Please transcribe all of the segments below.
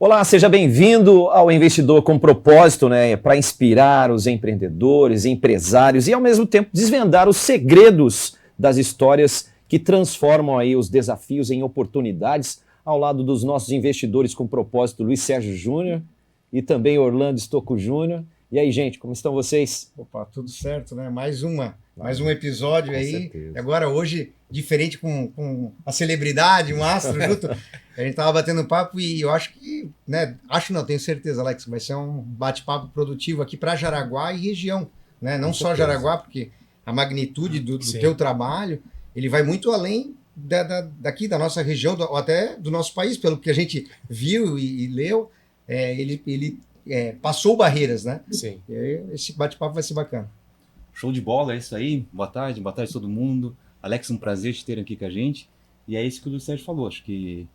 Olá, seja bem-vindo ao Investidor com Propósito, né? Para inspirar os empreendedores, empresários e, ao mesmo tempo, desvendar os segredos das histórias que transformam aí os desafios em oportunidades, ao lado dos nossos investidores com propósito, Luiz Sérgio Júnior e também Orlando Stocco Júnior. E aí, gente, como estão vocês? Opa, tudo certo, né? Mais um episódio aí. Certeza. Agora, hoje, diferente com a celebridade, um astro junto. A gente tava batendo papo e eu acho que, né? Acho não, tenho certeza, Alex, vai ser um bate-papo produtivo aqui para Jaraguá e região, né? Não só Jaraguá, porque a magnitude do teu trabalho, ele vai muito além daqui da nossa região, ou até do nosso país, pelo que a gente viu e leu. Ele passou barreiras, né? Sim. E aí, esse bate-papo vai ser bacana. Show de bola, é isso aí. Boa tarde a todo mundo. Alex, um prazer te ter aqui com a gente. E é isso que o Luiz Sérgio falou, acho que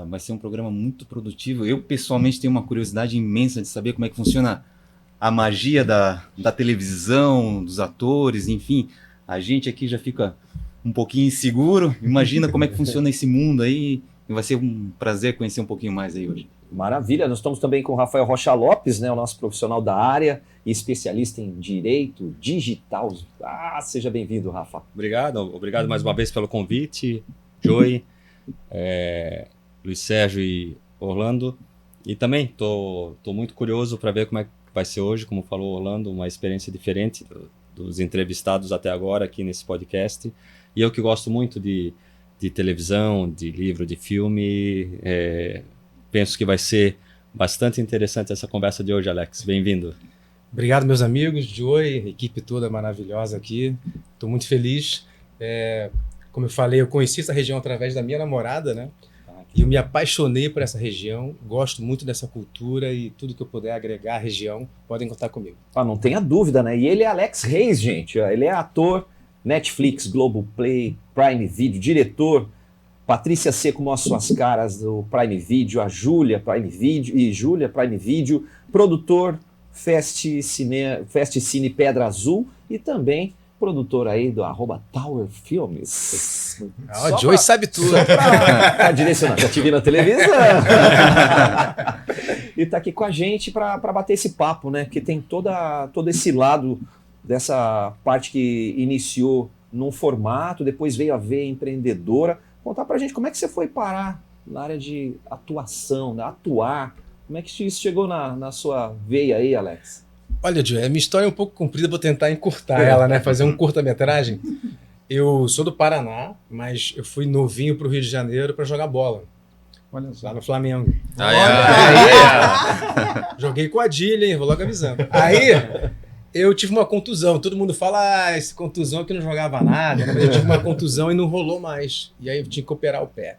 vai ser um programa muito produtivo. Eu, pessoalmente, tenho uma curiosidade imensa de saber como é que funciona a magia da televisão, dos atores, enfim. A gente aqui já fica um pouquinho inseguro. Imagina como é que funciona esse mundo aí. E vai ser um prazer conhecer um pouquinho mais aí hoje. Maravilha, nós estamos também com o Rafael Rocha Lopes, né, o nosso profissional da área e especialista em direito digital. Seja bem-vindo, Rafa. Obrigado mais uma vez pelo convite, Joey, Luiz Sérgio e Orlando. E também estou muito curioso para ver como é que vai ser hoje, como falou o Orlando, uma experiência diferente dos entrevistados até agora aqui nesse podcast. E eu que gosto muito de televisão, de livro, de filme, penso que vai ser bastante interessante essa conversa de hoje, Alex. Bem-vindo. Obrigado, meus amigos, Joey, equipe toda maravilhosa aqui. Estou muito feliz. Como eu falei, eu conheci essa região através da minha namorada, né? E eu me apaixonei por essa região, gosto muito dessa cultura e tudo que eu puder agregar à região, podem contar comigo. Não tenha dúvida, né? E ele é Alex Reis, gente. Ele é ator, Netflix, Globoplay, Prime Video, diretor. Patrícia Seco mostra suas caras do Prime Video, a Júlia Prime Video e Júlia Prime Video, produtor Fast Cine Pedra Azul e também produtor aí do @Tower Filmes. O Joey sabe tudo. Tá direcionando, já te vi na televisão. E tá aqui com a gente para bater esse papo, né? Que tem todo esse lado dessa parte que iniciou num formato, depois veio a ver empreendedora. Contar pra gente como é que você foi parar na área de atuação, né? Atuar. Como é que isso chegou na sua veia aí, Alex? Olha, Joey, a minha história é um pouco comprida, vou tentar encurtar ela, né? Fazer um curta-metragem. Eu sou do Paraná, mas eu fui novinho pro Rio de Janeiro para jogar bola. Olha só. Lá no Flamengo. Aí, Joguei com a Adilha, hein? Vou logo avisando. Aí eu tive uma contusão. Todo mundo fala, esse contusão que não jogava nada, né? Mas eu tive uma contusão e não rolou mais. E aí eu tinha que operar o pé.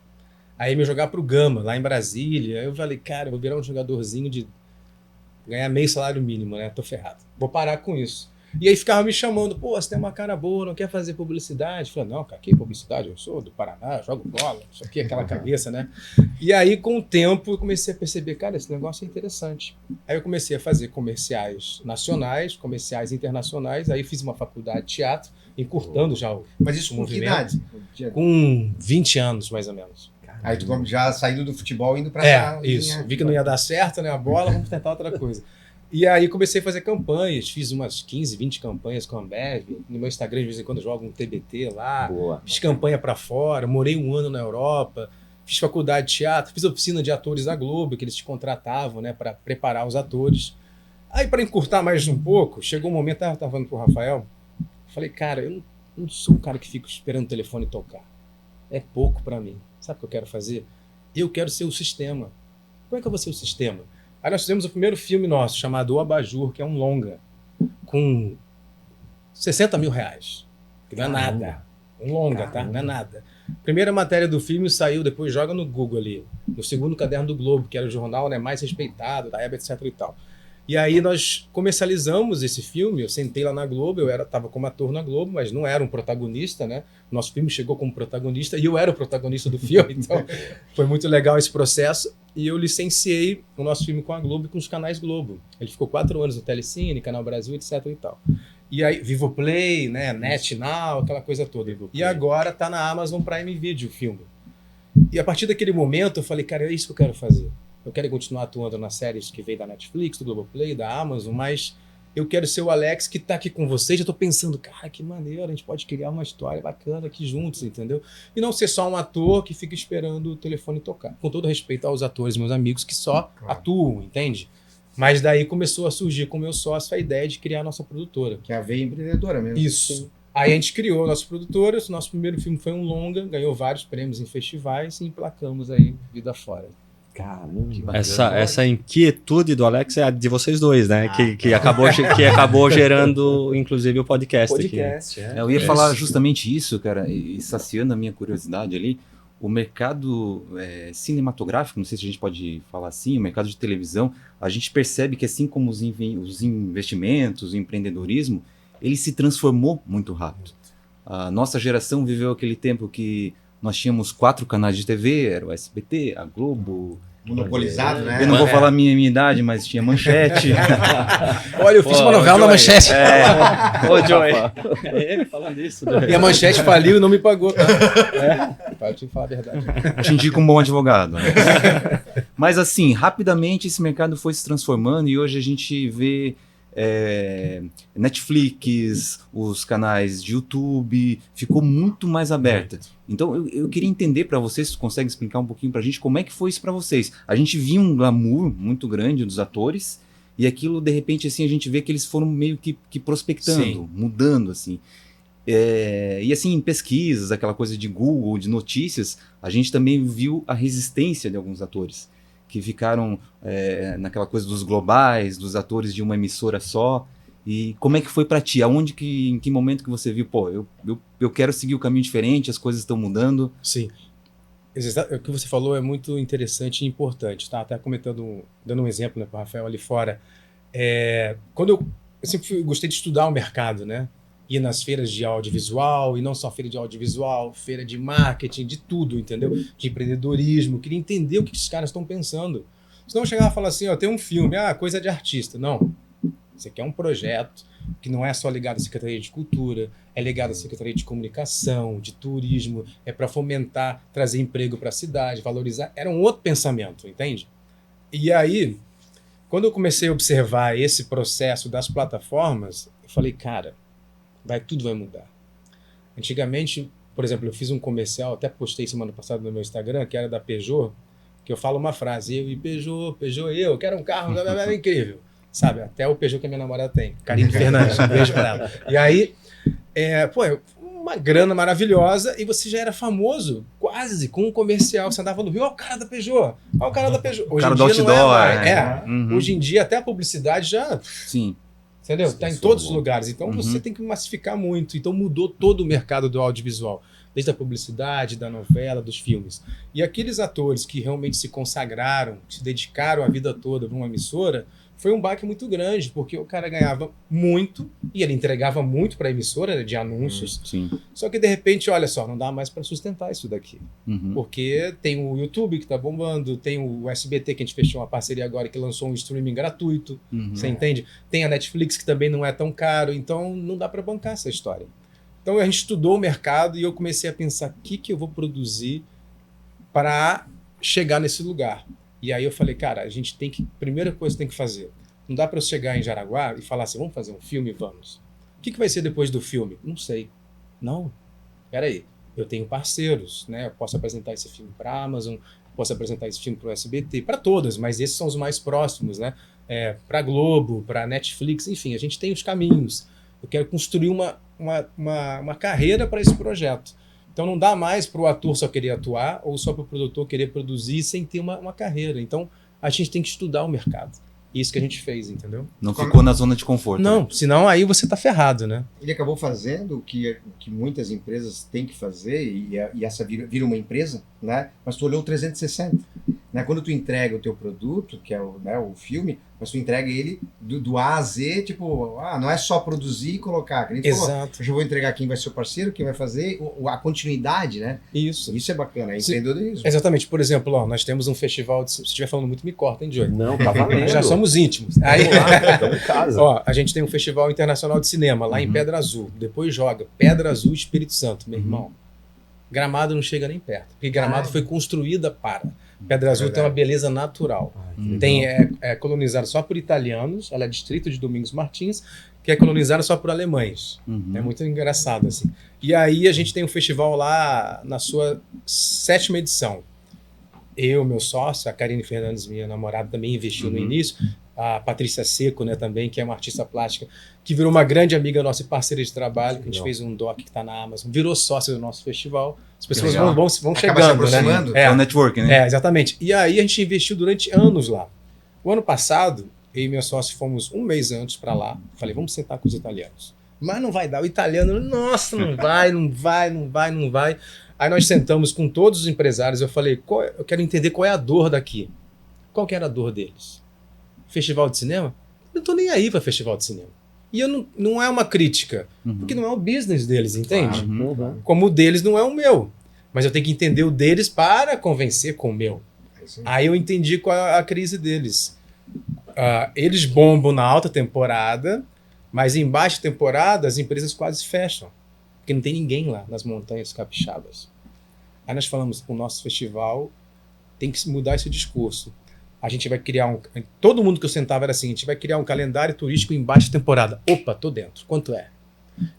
Aí me jogar pro Gama, lá em Brasília. Aí eu falei, cara, eu vou virar um jogadorzinho de ganhar meio salário mínimo, né? Tô ferrado. Vou parar com isso. E aí ficava me chamando, pô, você tem uma cara boa, não quer fazer publicidade? Eu falei, não, cara, que publicidade? Eu sou do Paraná, jogo bola, isso aqui, aquela cabeça, né? E aí, com o tempo, eu comecei a perceber, cara, esse negócio é interessante. Aí eu comecei a fazer comerciais nacionais, comerciais internacionais, aí fiz uma faculdade de teatro, encurtando já o Mas isso com que movimento. idade? Com 20 anos, mais ou menos. Aí tu já saindo do futebol, indo pra Isso. Vi que não ia dar certo, né? A bola, vamos tentar outra coisa. E aí comecei a fazer campanhas, fiz umas 15, 20 campanhas com a Ambev. No meu Instagram, de vez em quando, eu jogo um TBT lá. Boa. Fiz campanha para fora, morei um ano na Europa, fiz faculdade de teatro, fiz oficina de atores da Globo, que eles te contratavam, né, para preparar os atores. Aí, para encurtar mais um pouco, chegou um momento, eu estava falando pro Rafael, falei, cara, eu não sou um cara que fica esperando o telefone tocar. É pouco para mim. Sabe o que eu quero fazer? Eu quero ser o sistema. Como é que eu vou ser o sistema? Aí nós fizemos o primeiro filme nosso, chamado O Abajur, que é um longa, com 60 mil reais. Que não é nada. Um longa, tá? Não é nada. Primeira matéria do filme saiu, depois joga no Google ali, no segundo caderno do Globo, que era o jornal, né, mais respeitado da época, etc e tal. E aí nós comercializamos esse filme, eu sentei lá na Globo, eu estava como ator na Globo, mas não era um protagonista, né? Nosso filme chegou como protagonista e eu era o protagonista do filme, então foi muito legal esse processo. E eu licenciei o nosso filme com a Globo e com os canais Globo. Ele ficou 4 anos no Telecine, Canal Brasil, etc e tal. E aí, Vivoplay, né, NetNow, aquela coisa toda. E agora tá na Amazon Prime Video o filme. E a partir daquele momento eu falei, cara, é isso que eu quero fazer. eu quero continuar atuando nas séries que veio da Netflix, do Globoplay, da Amazon, mas eu quero ser o Alex que tá aqui com vocês. Eu tô pensando, cara, que maneiro, a gente pode criar uma história bacana aqui juntos, entendeu? E não ser só um ator que fica esperando o telefone tocar. Com todo respeito aos atores, meus amigos, que só atuam, entende? Mas daí começou a surgir com o meu sócio a ideia de criar a nossa produtora. Que é a veia empreendedora mesmo. Isso. Sim. Aí a gente criou a nossa produtora, o nosso primeiro filme foi um longa, ganhou vários prêmios em festivais e emplacamos aí vida fora. Caramba. Essa inquietude do Alex é a de vocês dois, né? Que acabou gerando, inclusive, o podcast aqui. Eu ia falar justamente isso, cara, e saciando a minha curiosidade ali. O mercado cinematográfico, não sei se a gente pode falar assim, o mercado de televisão, a gente percebe que assim como os investimentos, o empreendedorismo, ele se transformou muito rápido. A nossa geração viveu aquele tempo que nós tínhamos 4 canais de TV, era o SBT, a Globo... Monopolizado, né? Eu não vou falar a minha idade, mas tinha Manchete. Olha, eu fiz uma novela na Manchete. Ô, Joey. É ele falando isso. E a Manchete faliu e não me pagou. Tá? Para te falar a verdade. Eu te indico um bom advogado. Mas assim, rapidamente esse mercado foi se transformando e hoje a gente vê Netflix, os canais de YouTube, ficou muito mais aberta. Então eu queria entender para vocês, se consegue explicar um pouquinho pra gente como é que foi isso para vocês. A gente viu um glamour muito grande dos atores e aquilo de repente assim a gente vê que eles foram meio que prospectando, sim, mudando assim. E assim, em pesquisas, aquela coisa de Google, de notícias, a gente também viu a resistência de alguns atores que ficaram naquela coisa dos globais, dos atores de uma emissora só. E como é que foi para ti? Em que momento que você viu, pô, eu quero seguir o caminho diferente, as coisas estão mudando? Sim. O que você falou é muito interessante e importante, tá? Até comentando, dando um exemplo, né, para o Rafael ali fora. Quando eu sempre gostei de estudar o mercado, né? Ir nas feiras de audiovisual, e não só feira de audiovisual, feira de marketing, de tudo, entendeu? De empreendedorismo, queria entender o que esses caras estão pensando. Senão eu chegava e falava assim, ó, tem um filme, coisa de artista. Não, isso aqui é um projeto que não é só ligado à Secretaria de Cultura, é ligado à Secretaria de Comunicação, de Turismo, é para fomentar, trazer emprego para a cidade, valorizar. Era um outro pensamento, entende? E aí, quando eu comecei a observar esse processo das plataformas, eu falei, cara, tudo vai mudar. Antigamente, por exemplo, eu fiz um comercial, até postei semana passada no meu Instagram, que era da Peugeot, que eu falo uma frase, eu e Peugeot eu quero um carro, é incrível. Sabe, até o Peugeot que a minha namorada tem, Karine Fernandes, um beijo pra ela. E aí, uma grana maravilhosa, e você já era famoso, quase, com um comercial, você andava no Rio, ó o cara da Peugeot, ó o cara da Peugeot. Hoje em dia não é mais. Hoje em dia até a publicidade já... Sim. Entendeu? Está em todos os lugares. Então você tem que massificar muito. Então mudou todo o mercado do audiovisual. Desde a publicidade, da novela, dos filmes. E aqueles atores que realmente se consagraram, se dedicaram a vida toda para uma emissora, foi um baque muito grande, porque o cara ganhava muito e ele entregava muito para a emissora de anúncios. Sim. Só que de repente, olha só, não dá mais para sustentar isso daqui. Porque tem o YouTube que está bombando, tem o SBT que a gente fechou uma parceria agora que lançou um streaming gratuito, você entende? Tem a Netflix que também não é tão caro, então não dá para bancar essa história. Então a gente estudou o mercado e eu comecei a pensar o que eu vou produzir para chegar nesse lugar. E aí eu falei, cara, primeira coisa que tem que fazer, não dá para eu chegar em Jaraguá e falar assim, vamos fazer um filme, vamos. O que vai ser depois do filme? Não sei. Não, peraí, eu tenho parceiros, né? Eu posso apresentar esse filme para a Amazon, posso apresentar esse filme para o SBT, para todas, mas esses são os mais próximos, né? Para a Globo, para a Netflix, enfim, a gente tem os caminhos. Eu quero construir uma carreira para esse projeto. Então não dá mais para o ator só querer atuar ou só para o produtor querer produzir sem ter uma carreira. Então a gente tem que estudar o mercado. Isso que a gente fez, entendeu? Não ficou na zona de conforto. Não, né? Senão aí você tá ferrado, né? Ele acabou fazendo o que muitas empresas têm que fazer, e essa vira uma empresa, né? Mas tu olhou o 360. Né? Quando tu entrega o teu produto, que é o filme, mas tu entrega ele do A a Z, tipo, não é só produzir e colocar. Exato. Eu já vou entregar quem vai ser o parceiro, quem vai fazer, a continuidade, né? Isso é bacana, é empreendedorismo. Exatamente. Por exemplo, nós temos um festival, se estiver falando muito, me corta, hein, Joey? Não, tá valendo. Já somos íntimos. Aí, vamos lá, estamos em casa. A gente tem um festival internacional de cinema lá em Pedra Azul. Depois joga Pedra Azul, Espírito Santo, meu irmão. Gramado não chega nem perto, porque Gramado Ah. foi construída para. Pedra Azul tem uma beleza natural. É colonizada só por italianos, ela é distrito de Domingos Martins, que é colonizada só por alemães. É muito engraçado, assim. E aí a gente tem um festival lá na sua 7ª edição. Eu, meu sócio, a Karine Fernandes, minha namorada, também investiu no início. A Patrícia Seco, né, também, que é uma artista plástica, que virou uma grande amiga nossa e parceira de trabalho, que a gente fez um doc que está na Amazon, virou sócia do nosso festival. As pessoas Legal. vão Acaba se chegando, né? aproximando. É o networking, né? É, exatamente. E aí a gente investiu durante anos lá. O ano passado, eu e meu sócio fomos um mês antes para lá. Falei, vamos sentar com os italianos. Mas não vai dar. O italiano, nossa, não vai. Aí nós sentamos com todos os empresários. Eu falei, eu quero entender qual é a dor daqui. Qual que era a dor deles? Festival de cinema? Eu não tô nem aí para festival de cinema. E eu não é uma crítica, porque não é o business deles, entende? Como o deles não é o meu. Mas eu tenho que entender o deles para convencer com o meu. Aí eu entendi qual é a crise deles. Eles bombam na alta temporada, mas em baixa temporada as empresas quase fecham. Porque não tem ninguém lá nas montanhas capixabas. Aí nós falamos, o nosso festival tem que mudar esse discurso. A gente vai criar todo mundo que eu sentava era assim, a gente vai criar um calendário turístico em baixa temporada. Opa, tô dentro. Quanto é?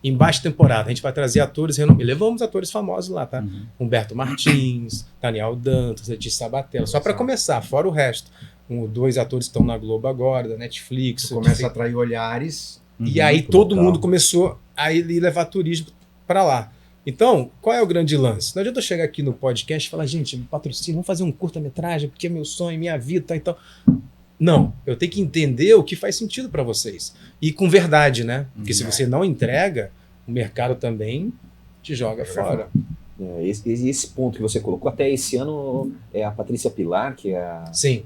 Em baixa temporada, a gente vai trazer atores renomados. E levamos atores famosos lá, tá? Humberto Martins, Daniel Dantas, Letícia Sabatella. Só para começar, fora o resto. 2 atores estão na Globo agora, da Netflix. Começa a atrair olhares. E aí todo mundo começou a ir levar turismo para lá. Então, qual é o grande lance? Não adianta eu chegar aqui no podcast e falar, gente, patrocínio, vamos fazer um curta-metragem, porque é meu sonho, minha vida, então. Não, eu tenho que entender o que faz sentido para vocês. E com verdade, né? Porque se você não entrega, o mercado também te joga fora. Esse ponto que você colocou, até esse ano é a Patrícia Pilar, que é a Sim,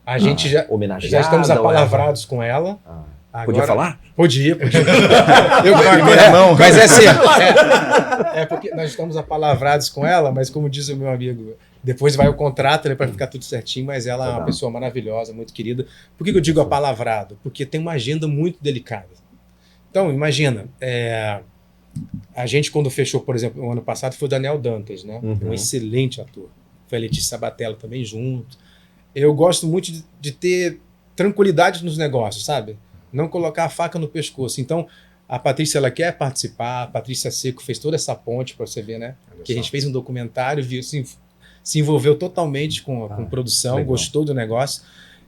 a gente já homenageada. estamos ou é a- apalavrados com ela. Podia falar? Podia. Mas é assim, porque nós estamos apalavrados com ela, mas como diz o meu amigo, depois vai o contrato, né, para ficar tudo certinho, mas ela é uma pessoa maravilhosa, muito querida. Por que eu digo apalavrado? Porque tem uma agenda muito delicada. Então, imagina, a gente quando fechou, por exemplo, o ano passado foi o Daniel Dantas, né? Um excelente ator. Foi a Letícia Sabatella também junto. Eu gosto muito de ter tranquilidade nos negócios, sabe? Não colocar a faca no pescoço. Então, a Patrícia, ela quer participar, a Patrícia Seco fez toda essa ponte, para você ver, né? Que a gente fez um documentário, viu, se envolveu totalmente com produção, legal. Gostou do negócio.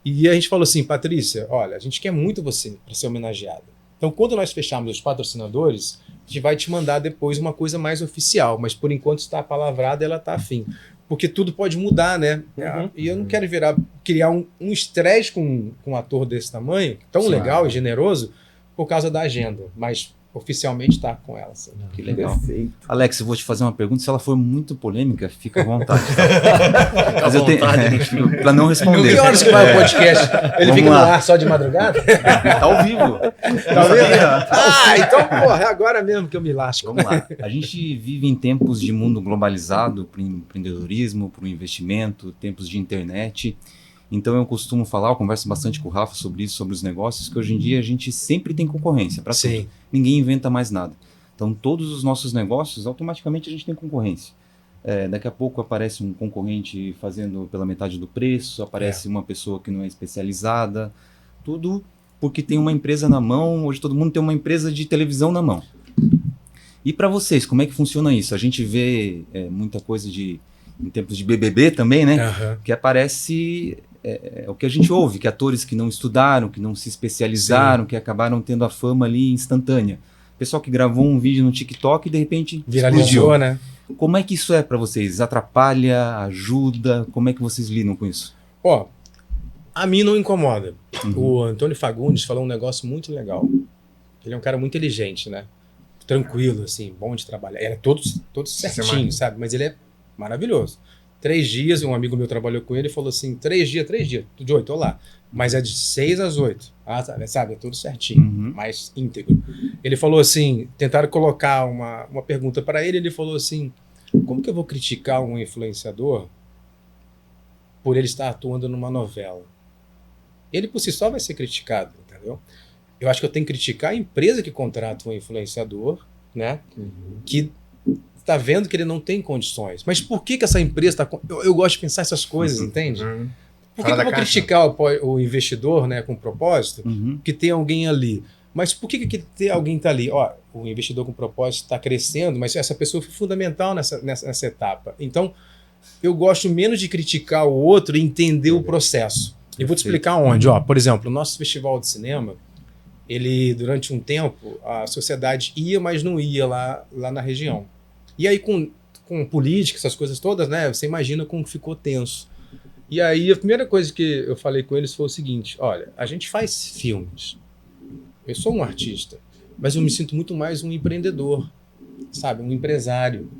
E a gente falou assim, Patrícia, olha, a gente quer muito você para ser homenageada. Então, quando nós fecharmos os patrocinadores, a gente vai te mandar depois uma coisa mais oficial, mas por enquanto está palavrada, ela está afim. Porque tudo pode mudar, né? E eu não quero criar um estresse com um ator desse tamanho, tão legal e generoso, por causa da agenda. Mas oficialmente está com ela. Assim. Que legal. Perfeito. Alex, eu vou te fazer uma pergunta. Se ela for muito polêmica, fica à vontade. Fica à Mas eu tenho. Para não responder. Que horas que vai o podcast? Ele Vamos fica lá. no ar só de madrugada? Tá ao vivo. Tá vendo? Então, porra, é agora mesmo que eu me lasco. Vamos lá. A gente vive em tempos de mundo globalizado, para o empreendedorismo, para o investimento, tempos de internet. Então eu costumo falar, eu converso bastante com o Rafa sobre isso, sobre os negócios, que hoje em dia a gente sempre tem concorrência para tudo. Ninguém inventa mais nada. Então todos os nossos negócios, automaticamente a gente tem concorrência. Daqui a pouco aparece um concorrente fazendo pela metade do preço, aparece uma pessoa que não é especializada, tudo porque tem uma empresa na mão. Hoje todo mundo tem uma empresa de televisão na mão. E para vocês, como é que funciona isso? A gente vê muita coisa em tempos de BBB também, né? Que aparece o que a gente ouve, que atores que não estudaram, que não se especializaram, que acabaram tendo a fama ali instantânea. Pessoal que gravou um vídeo no TikTok e de repente Viralizou, né? Como é que isso é para vocês? Atrapalha, ajuda? Como é que vocês lidam com isso? Ó, a mim não incomoda. O Antônio Fagundes falou um negócio muito legal. Ele é um cara muito inteligente, né? Tranquilo, assim, bom de trabalhar. Era todo certinho, sabe? Mas ele é maravilhoso. 3 dias, um amigo meu trabalhou com ele e falou assim, 3 dias, de 8, tô lá. Mas é de 6 às 8. Sabe, é tudo certinho, mais íntegro. Ele falou assim, tentaram colocar uma pergunta para ele, ele falou assim, como que eu vou criticar um influenciador por ele estar atuando numa novela? Ele por si só vai ser criticado, entendeu? Eu acho que eu tenho que criticar a empresa que contrata um influenciador, né? Que tá vendo que ele não tem condições. Mas por que essa empresa está... Eu gosto de pensar essas coisas, entende? Por que eu vou criticar o investidor, né, com propósito, que tem alguém ali? Mas por que ter alguém está ali? Ó, o investidor com propósito está crescendo, mas essa pessoa foi fundamental nessa etapa. Então, eu gosto menos de criticar o outro e entender o processo. E vou te explicar onde. Ó, por exemplo, o nosso festival de cinema, ele, durante um tempo, a sociedade ia, mas não ia lá na região. E aí, com política, essas coisas todas, né? Você imagina como ficou tenso. E aí, a primeira coisa que eu falei com eles foi o seguinte: olha, a gente faz filmes. Eu sou um artista, mas eu me sinto muito mais um empreendedor, sabe? Um empresário.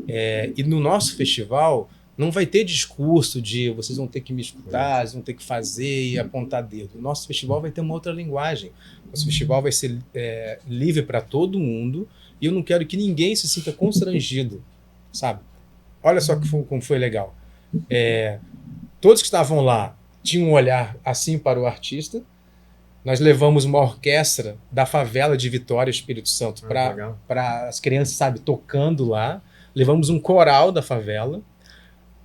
E no nosso festival não vai ter discurso de vocês vão ter que me escutar, vocês vão ter que fazer e apontar dedo. O nosso festival vai ter uma outra linguagem. Nosso festival vai ser livre para todo mundo e eu não quero que ninguém se sinta constrangido, sabe? Olha só como foi legal. Todos que estavam lá tinham um olhar assim para o artista. Nós levamos uma orquestra da favela de Vitória, Espírito Santo, para as crianças, sabe, tocando lá. Levamos um coral da favela.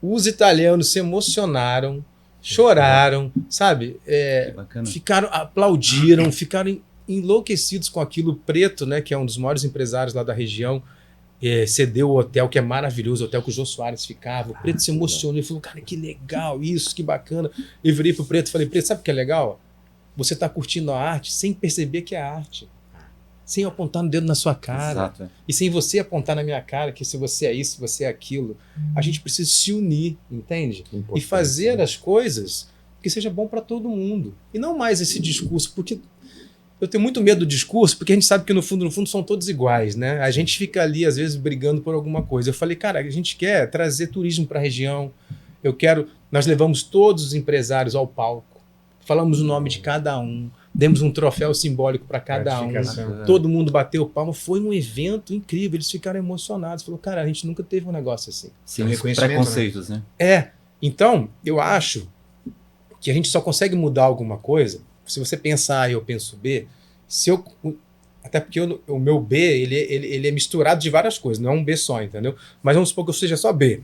Os italianos se emocionaram, choraram, sabe? Aplaudiram, ficaram enlouquecidos com aquilo. Preto, né, que é um dos maiores empresários lá da região, cedeu o hotel, que é maravilhoso, o hotel que o Jô Soares ficava. O Preto se emocionou e falou, cara, que legal isso, que bacana. Eu virei pro Preto e falei, Preto, sabe o que é legal? Você está curtindo a arte sem perceber que é arte. Sem eu apontar no dedo na sua cara. Exato. E sem você apontar na minha cara que se você é isso, se você é aquilo. A gente precisa se unir, entende? E fazer as coisas que seja bom para todo mundo. E não mais esse discurso, porque eu tenho muito medo do discurso, porque a gente sabe que no fundo são todos iguais, né? A gente fica ali, às vezes, brigando por alguma coisa. Eu falei, cara, a gente quer trazer turismo para a região. Nós levamos todos os empresários ao palco. Falamos o nome de cada um, demos um troféu simbólico para cada um, todo mundo bateu palma, foi um evento incrível, eles ficaram emocionados, falou, cara, a gente nunca teve um negócio assim. Sem preconceitos, né? Então, eu acho que a gente só consegue mudar alguma coisa, se você pensar A e eu penso B, até porque o meu B, ele é misturado de várias coisas, não é um B só, entendeu? Mas vamos supor que eu seja só B.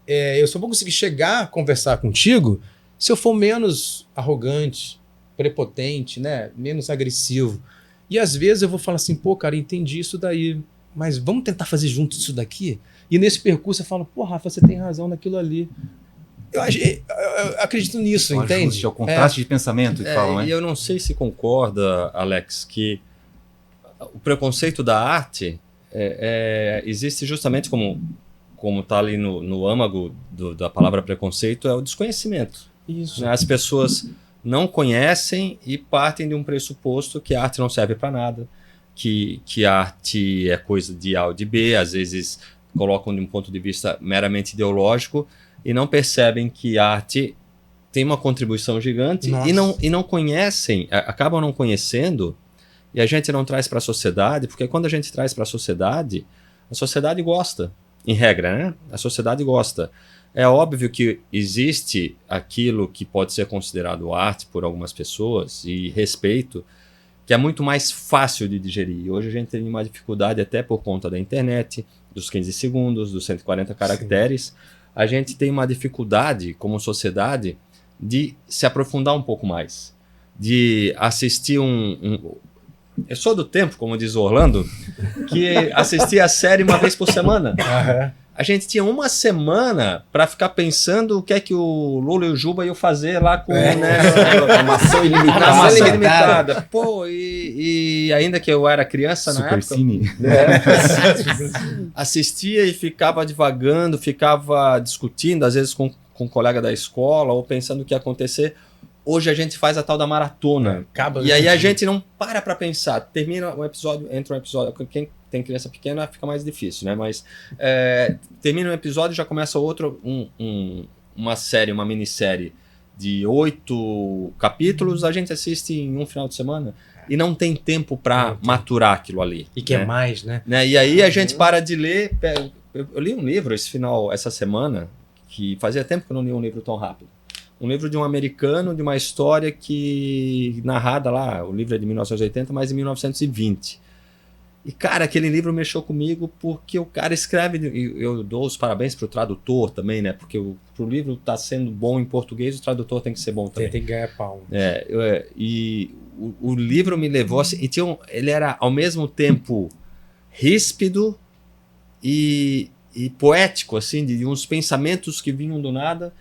Eu só vou conseguir chegar a conversar contigo se eu for menos arrogante, prepotente, né? Menos agressivo. E às vezes eu vou falar assim, pô, cara, entendi isso daí, mas vamos tentar fazer junto isso daqui? E nesse percurso eu falo, pô, Rafa, você tem razão naquilo ali. Eu acredito nisso, entende? Ajuste, é o contraste de pensamento que falam, né? E eu não sei se concorda, Alex, que o preconceito da arte existe justamente como está ali no âmago da palavra preconceito, é o desconhecimento. Isso. As pessoas não conhecem e partem de um pressuposto que a arte não serve para nada, que a arte é coisa de A ou de B, às vezes colocam de um ponto de vista meramente ideológico e não percebem que a arte tem uma contribuição gigante e não conhecem, acabam não conhecendo, e a gente não traz para a sociedade, porque quando a gente traz para a sociedade gosta, em regra, né? A sociedade gosta. É óbvio que existe aquilo que pode ser considerado arte por algumas pessoas, e respeito, que é muito mais fácil de digerir. Hoje a gente tem uma dificuldade até por conta da internet, dos 15 segundos, dos 140 caracteres. Sim. A gente tem uma dificuldade, como sociedade, de se aprofundar um pouco mais. De assistir Eu sou do tempo, como diz o Orlando, que assistia a série uma vez por semana. Uhum. A gente tinha uma semana para ficar pensando o que é que o Lula e o Juba iam fazer lá com a maçã ilimitada. Na maçã ilimitada. Pô, e ainda que eu era criança na época... Supercine. Assistia e ficava divagando, ficava discutindo, às vezes com um colega da escola, ou pensando o que ia acontecer. Hoje a gente faz a tal da maratona. E aí a gente não para pensar. Termina um episódio, entra um episódio. Quem tem criança pequena fica mais difícil, né? Mas termina um episódio, já começa outro, uma série, uma minissérie de 8 capítulos, a gente assiste em um final de semana e não tem tempo para maturar aquilo ali. E quer mais, né? E aí a gente para de ler. Eu li um livro essa semana, que fazia tempo que eu não li um livro tão rápido. Um livro de um americano, de uma história narrada lá, o livro é de 1980, mas em 1920. E, cara, aquele livro mexeu comigo porque o cara escreve, e eu dou os parabéns pro tradutor também, né? Porque pro livro tá sendo bom em português, o tradutor tem que ser bom também. Tem que ganhar palma. E o livro me levou assim, ele era ao mesmo tempo ríspido e poético, assim, de uns pensamentos que vinham do nada.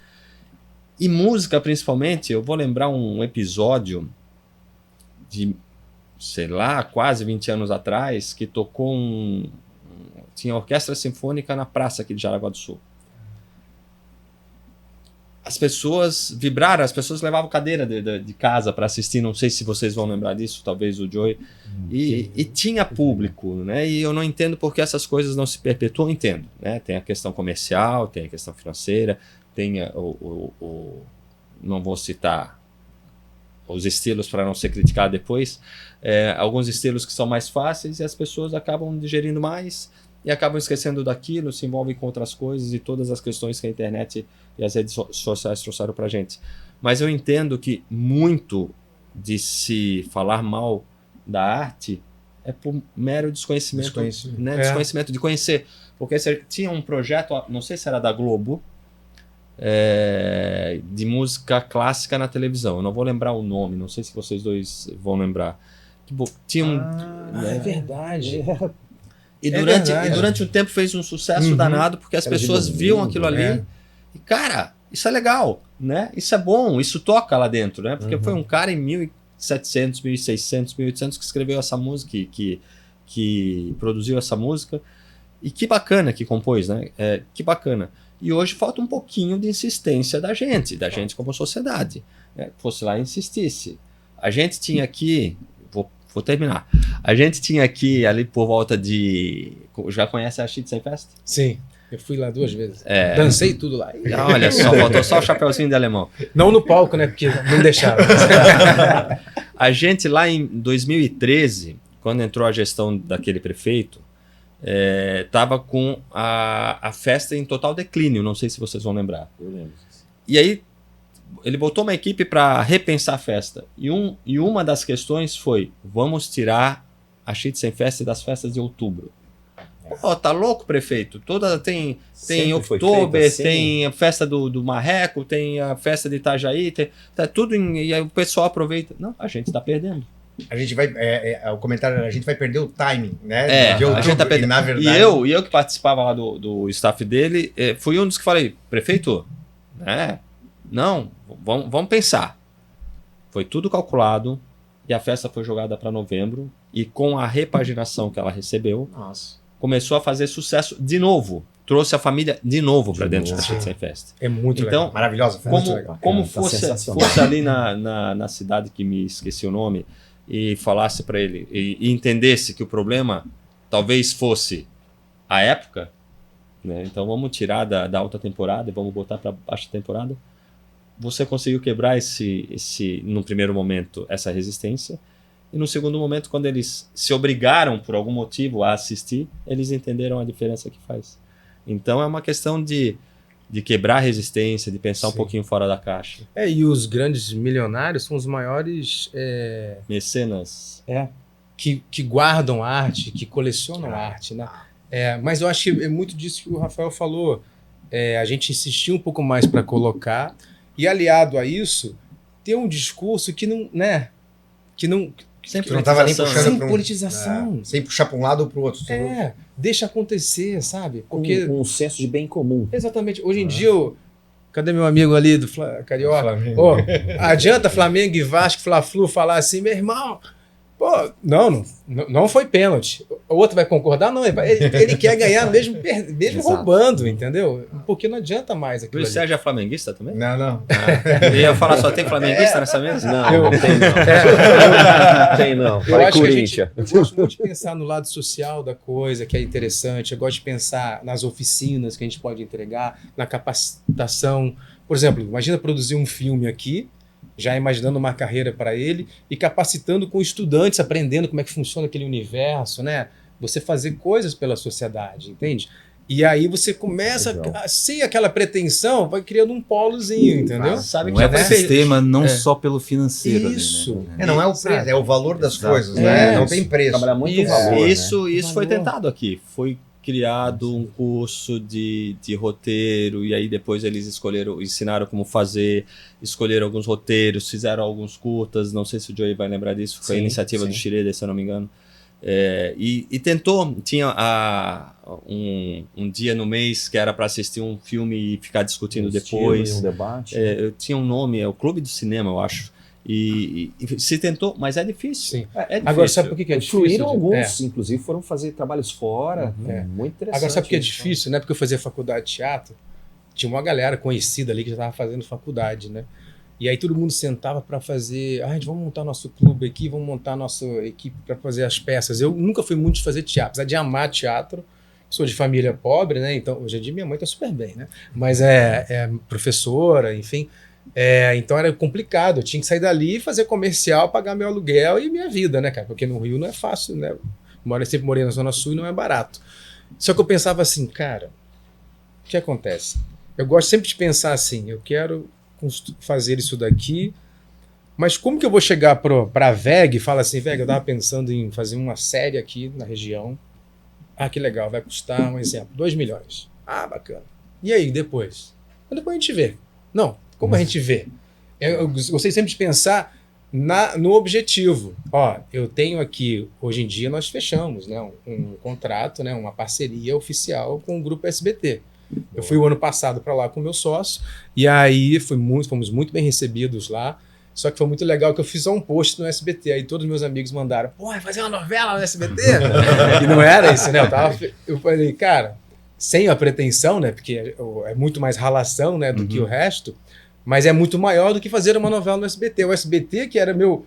E música, principalmente, eu vou lembrar um episódio de, sei lá, quase 20 anos atrás, que tocou tinha orquestra sinfônica na praça aqui de Jaraguá do Sul. As pessoas vibraram, as pessoas levavam cadeira de casa para assistir, não sei se vocês vão lembrar disso, talvez o Joey. E tinha público, né? E eu não entendo por que essas coisas não se perpetuam, entendo, né? Tem a questão comercial, tem a questão financeira, tem não vou citar os estilos para não ser criticado depois, alguns estilos que são mais fáceis e as pessoas acabam digerindo mais e acabam esquecendo daquilo, se envolvem com outras coisas e todas as questões que a internet e as redes sociais trouxeram para a gente. Mas eu entendo que muito de se falar mal da arte é por mero desconhecimento, né? Desconhecimento de conhecer. Porque você tinha um projeto, não sei se era da Globo, de música clássica na televisão. Eu não vou lembrar o nome, não sei se vocês dois vão lembrar. Tipo, tinha É verdade. E durante um tempo fez um sucesso danado, porque as pessoas viam aquilo ali. E, cara, isso é legal, né? Isso é bom, isso toca lá dentro, né? Porque foi um cara em 1700, 1600, 1800 que escreveu essa música, que produziu essa música. E que bacana que compôs, né? Que bacana. E hoje falta um pouquinho de insistência da gente como sociedade. Né? Fosse lá e insistisse. A gente tinha aqui, vou terminar. A gente tinha aqui, ali por volta de... Já conhece a Schützenfest? Sim, eu fui lá 2 vezes. Dancei tudo lá. Olha só, faltou só o chapeuzinho de alemão. Não no palco, né? Porque não deixaram. A gente lá em 2013, quando entrou a gestão daquele prefeito, estava com a festa em total declínio, não sei se vocês vão lembrar. Eu lembro. E aí ele botou uma equipe para repensar a festa. E uma das questões foi: vamos tirar a Schützenfest das festas de outubro. Pô, tá louco, prefeito? Tem Oktober, assim. tem a festa do Marreco, tem a festa de Itajaí, tá tudo e aí o pessoal aproveita. Não, a gente tá perdendo. A gente vai, o comentário, a gente vai perder o timing, né? De A gente tá perdendo. E, na verdade... E eu que participava lá do staff dele, fui um dos que falei: prefeito, não, vamos pensar. Foi tudo calculado e a festa foi jogada para novembro, e com a repaginação que ela recebeu, começou a fazer sucesso de novo. Trouxe a família de novo para dentro da Schützenfest. É muito então, legal. Maravilhosa. Como Tá fosse ali na cidade que me esqueci o nome, e falasse para ele e entendesse que o problema talvez fosse a época, né? Então vamos tirar da alta temporada e vamos botar para baixa temporada. Você conseguiu quebrar no primeiro momento, essa resistência, e no segundo momento, quando eles se obrigaram por algum motivo a assistir, eles entenderam a diferença que faz. Então é uma questão de quebrar a resistência, de pensar um pouquinho fora da caixa. E os grandes milionários são os maiores... Mecenas. Que guardam arte, que colecionam arte, né? Mas eu acho que é muito disso que o Rafael falou. A gente insistiu um pouco mais para colocar, e aliado a isso, ter um discurso que não... né? Que não estava nem puxando sem politização. Sem puxar para um lado ou para o outro. Deixa acontecer, sabe? Porque Um senso de bem comum. exatamente. Hoje em dia, cadê meu amigo ali do Carioca? Adianta Flamengo e Vasco, Fla-Flu falar assim: meu irmão, pô, não foi pênalti. O outro vai concordar? Não, ele quer ganhar mesmo roubando, entendeu? Porque não adianta mais aquilo. O Luiz Sérgio é flamenguista também? Não. Eu ia falar, só tem flamenguista nessa mesa? Não tem não. Não tem não. Eu Vai acho Corinthians. eu gosto muito de pensar no lado social da coisa, que é interessante. Eu gosto de pensar nas oficinas que a gente pode entregar, na capacitação. Por exemplo, imagina produzir um filme aqui, já imaginando uma carreira para ele e capacitando com estudantes, aprendendo como é que funciona aquele universo, né? Você fazer coisas pela sociedade, entende? E aí você começa, sem aquela pretensão, vai criando um polozinho, entendeu? Sabe Não que é já pro foi sistema, não só pelo financeiro. Isso. Ali, né? Não é o preço, é o valor das Exato. coisas, né? Não Isso. tem preço. Trabalhar muito Isso. valor, né? Isso foi Valor. tentado aqui. Foi criado um curso de roteiro, e aí depois eles ensinaram como fazer, escolheram alguns roteiros, fizeram alguns curtas, não sei se o Joey vai lembrar disso, foi a Sim, iniciativa do sim. Schroeder, se eu não me engano. E tentou, tinha um dia no mês que era para assistir um filme e ficar discutindo depois. Um debate. Tinha um nome, é o Clube do Cinema, eu acho. E se tentou, mas é difícil. Sim. É difícil. Agora, sabe por que é difícil? Fluíram de- alguns, inclusive foram fazer trabalhos fora. Muito interessante. Agora, sabe por que é isso. difícil, né? Porque eu fazia faculdade de teatro, tinha uma galera conhecida ali que já estava fazendo faculdade, né? E aí todo mundo sentava para fazer, gente, vamos montar nosso clube aqui, vamos montar nossa equipe para fazer as peças. Eu nunca fui muito de fazer teatro, apesar de amar teatro. Sou de família pobre, né? Então, hoje em dia minha mãe tá super bem, né? Mas é professora, enfim. Então era complicado, eu tinha que sair dali, fazer comercial, pagar meu aluguel e minha vida, né, cara? Porque no Rio não é fácil, né? Sempre morei na Zona Sul e não é barato. Só que eu pensava assim, cara, o que acontece? Eu gosto sempre de pensar assim, eu quero fazer isso daqui, mas como que eu vou chegar para a VEG e falar assim, VEG, eu tava pensando em fazer uma série aqui na região. Que legal, vai custar, um exemplo, 2 milhões. Bacana. E aí, depois? Depois a gente vê. Não, como a gente vê? Eu gostei sempre de pensar no objetivo. Eu tenho aqui, hoje em dia nós fechamos, né, um contrato, né, uma parceria oficial com o Grupo SBT. Eu fui o ano passado para lá com o meu sócio, e aí fomos muito bem recebidos lá. Só que foi muito legal que eu fiz só um post no SBT. Aí todos os meus amigos mandaram, vai fazer uma novela no SBT? E não era isso, né? Eu falei, cara, sem a pretensão, né? Porque é muito mais ralação, né, do que o resto, mas é muito maior do que fazer uma novela no SBT. O SBT, que era meu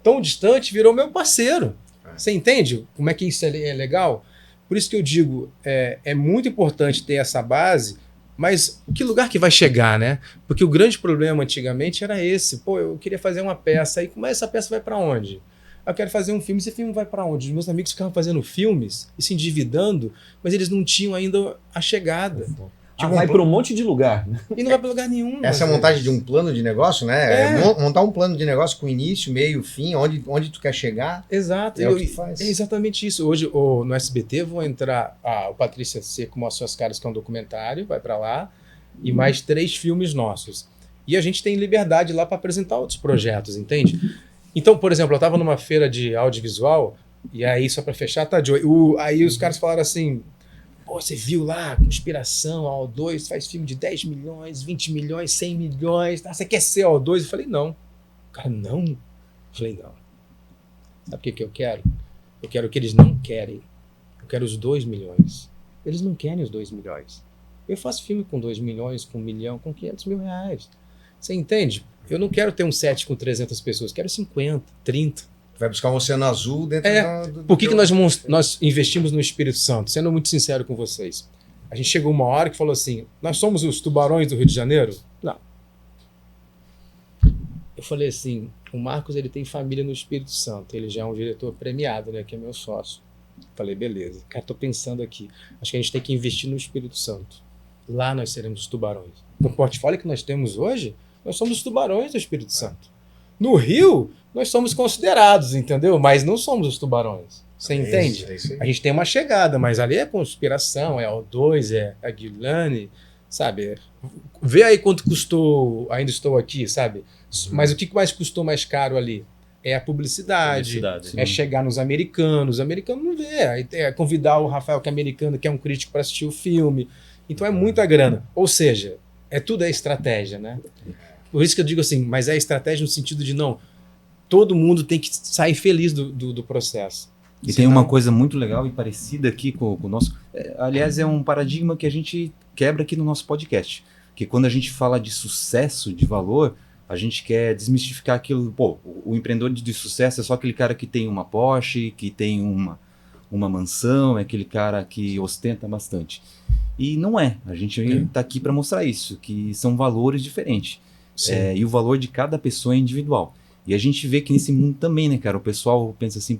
tão distante, virou meu parceiro. Você entende como é que isso é legal? Por isso que eu digo, é muito importante ter essa base, mas que lugar que vai chegar, né? Porque o grande problema antigamente era esse. Eu queria fazer uma peça, aí mas essa peça vai para onde? Eu quero fazer um filme, esse filme vai para onde? Os meus amigos ficavam fazendo filmes e se endividando, mas eles não tinham ainda a chegada. Vai para um monte de lugar. Né? E não vai para lugar nenhum. Essa é a montagem de um plano de negócio, né? Montar um plano de negócio com início, meio, fim, onde tu quer chegar. Exato. É o que faz. É exatamente isso. Hoje no SBT vão entrar o Patrícia Seco Mostra Suas Caras, que é um documentário, vai para lá, e mais 3 filmes nossos. E a gente tem liberdade lá para apresentar outros projetos, entende? Então, por exemplo, eu estava numa feira de audiovisual, e aí, só para fechar, tá, Joey? Aí os caras falaram assim, você viu lá, Conspiração, a O2 faz filme de 10 milhões, 20 milhões, 100 milhões, você quer ser a O2? Eu falei, não. O cara, não? Eu falei, não. Sabe o que eu quero? Eu quero o que eles não querem. Eu quero os 2 milhões. Eles não querem os 2 milhões. Eu faço filme com 2 milhões, com 1 milhão, com 500 mil reais. Você entende? Eu não quero ter um set com 300 pessoas, quero 50, 30. Vai buscar um oceano azul dentro do Por que nós investimos no Espírito Santo? Sendo muito sincero com vocês. A gente chegou uma hora que falou assim, nós somos os tubarões do Rio de Janeiro? Não. Eu falei assim, o Marcos ele tem família no Espírito Santo, ele já é um diretor premiado, né, que é meu sócio. Falei, beleza. Cara, tô pensando aqui. Acho que a gente tem que investir no Espírito Santo. Lá nós seremos os tubarões. No portfólio que nós temos hoje, nós somos os tubarões do Espírito Santo. No Rio, nós somos considerados, entendeu? Mas não somos os tubarões. Você entende? Isso aí. A gente tem uma chegada, mas ali é Conspiração, é O2, é a Guilherme, sabe? Vê aí quanto custou Ainda Estou Aqui, sabe? Mas o que mais custou mais caro ali? É a publicidade, é chegar nos americanos. Os americanos não vê. É convidar o Rafael, que é americano, que é um crítico, para assistir o filme. Então é muita grana. Ou seja, tudo é estratégia, né? Por isso que eu digo assim, mas é estratégia no sentido de não, todo mundo tem que sair feliz do processo. E tem uma coisa muito legal e parecida aqui com o nosso... aliás, é um paradigma que a gente quebra aqui no nosso podcast. Que quando a gente fala de sucesso, de valor, a gente quer desmistificar aquilo. O empreendedor de sucesso é só aquele cara que tem uma Porsche, que tem uma mansão, é aquele cara que ostenta bastante. E não é. A gente está aqui para mostrar isso, que são valores diferentes. E o valor de cada pessoa é individual. E a gente vê que nesse mundo também, né, cara? O pessoal pensa assim,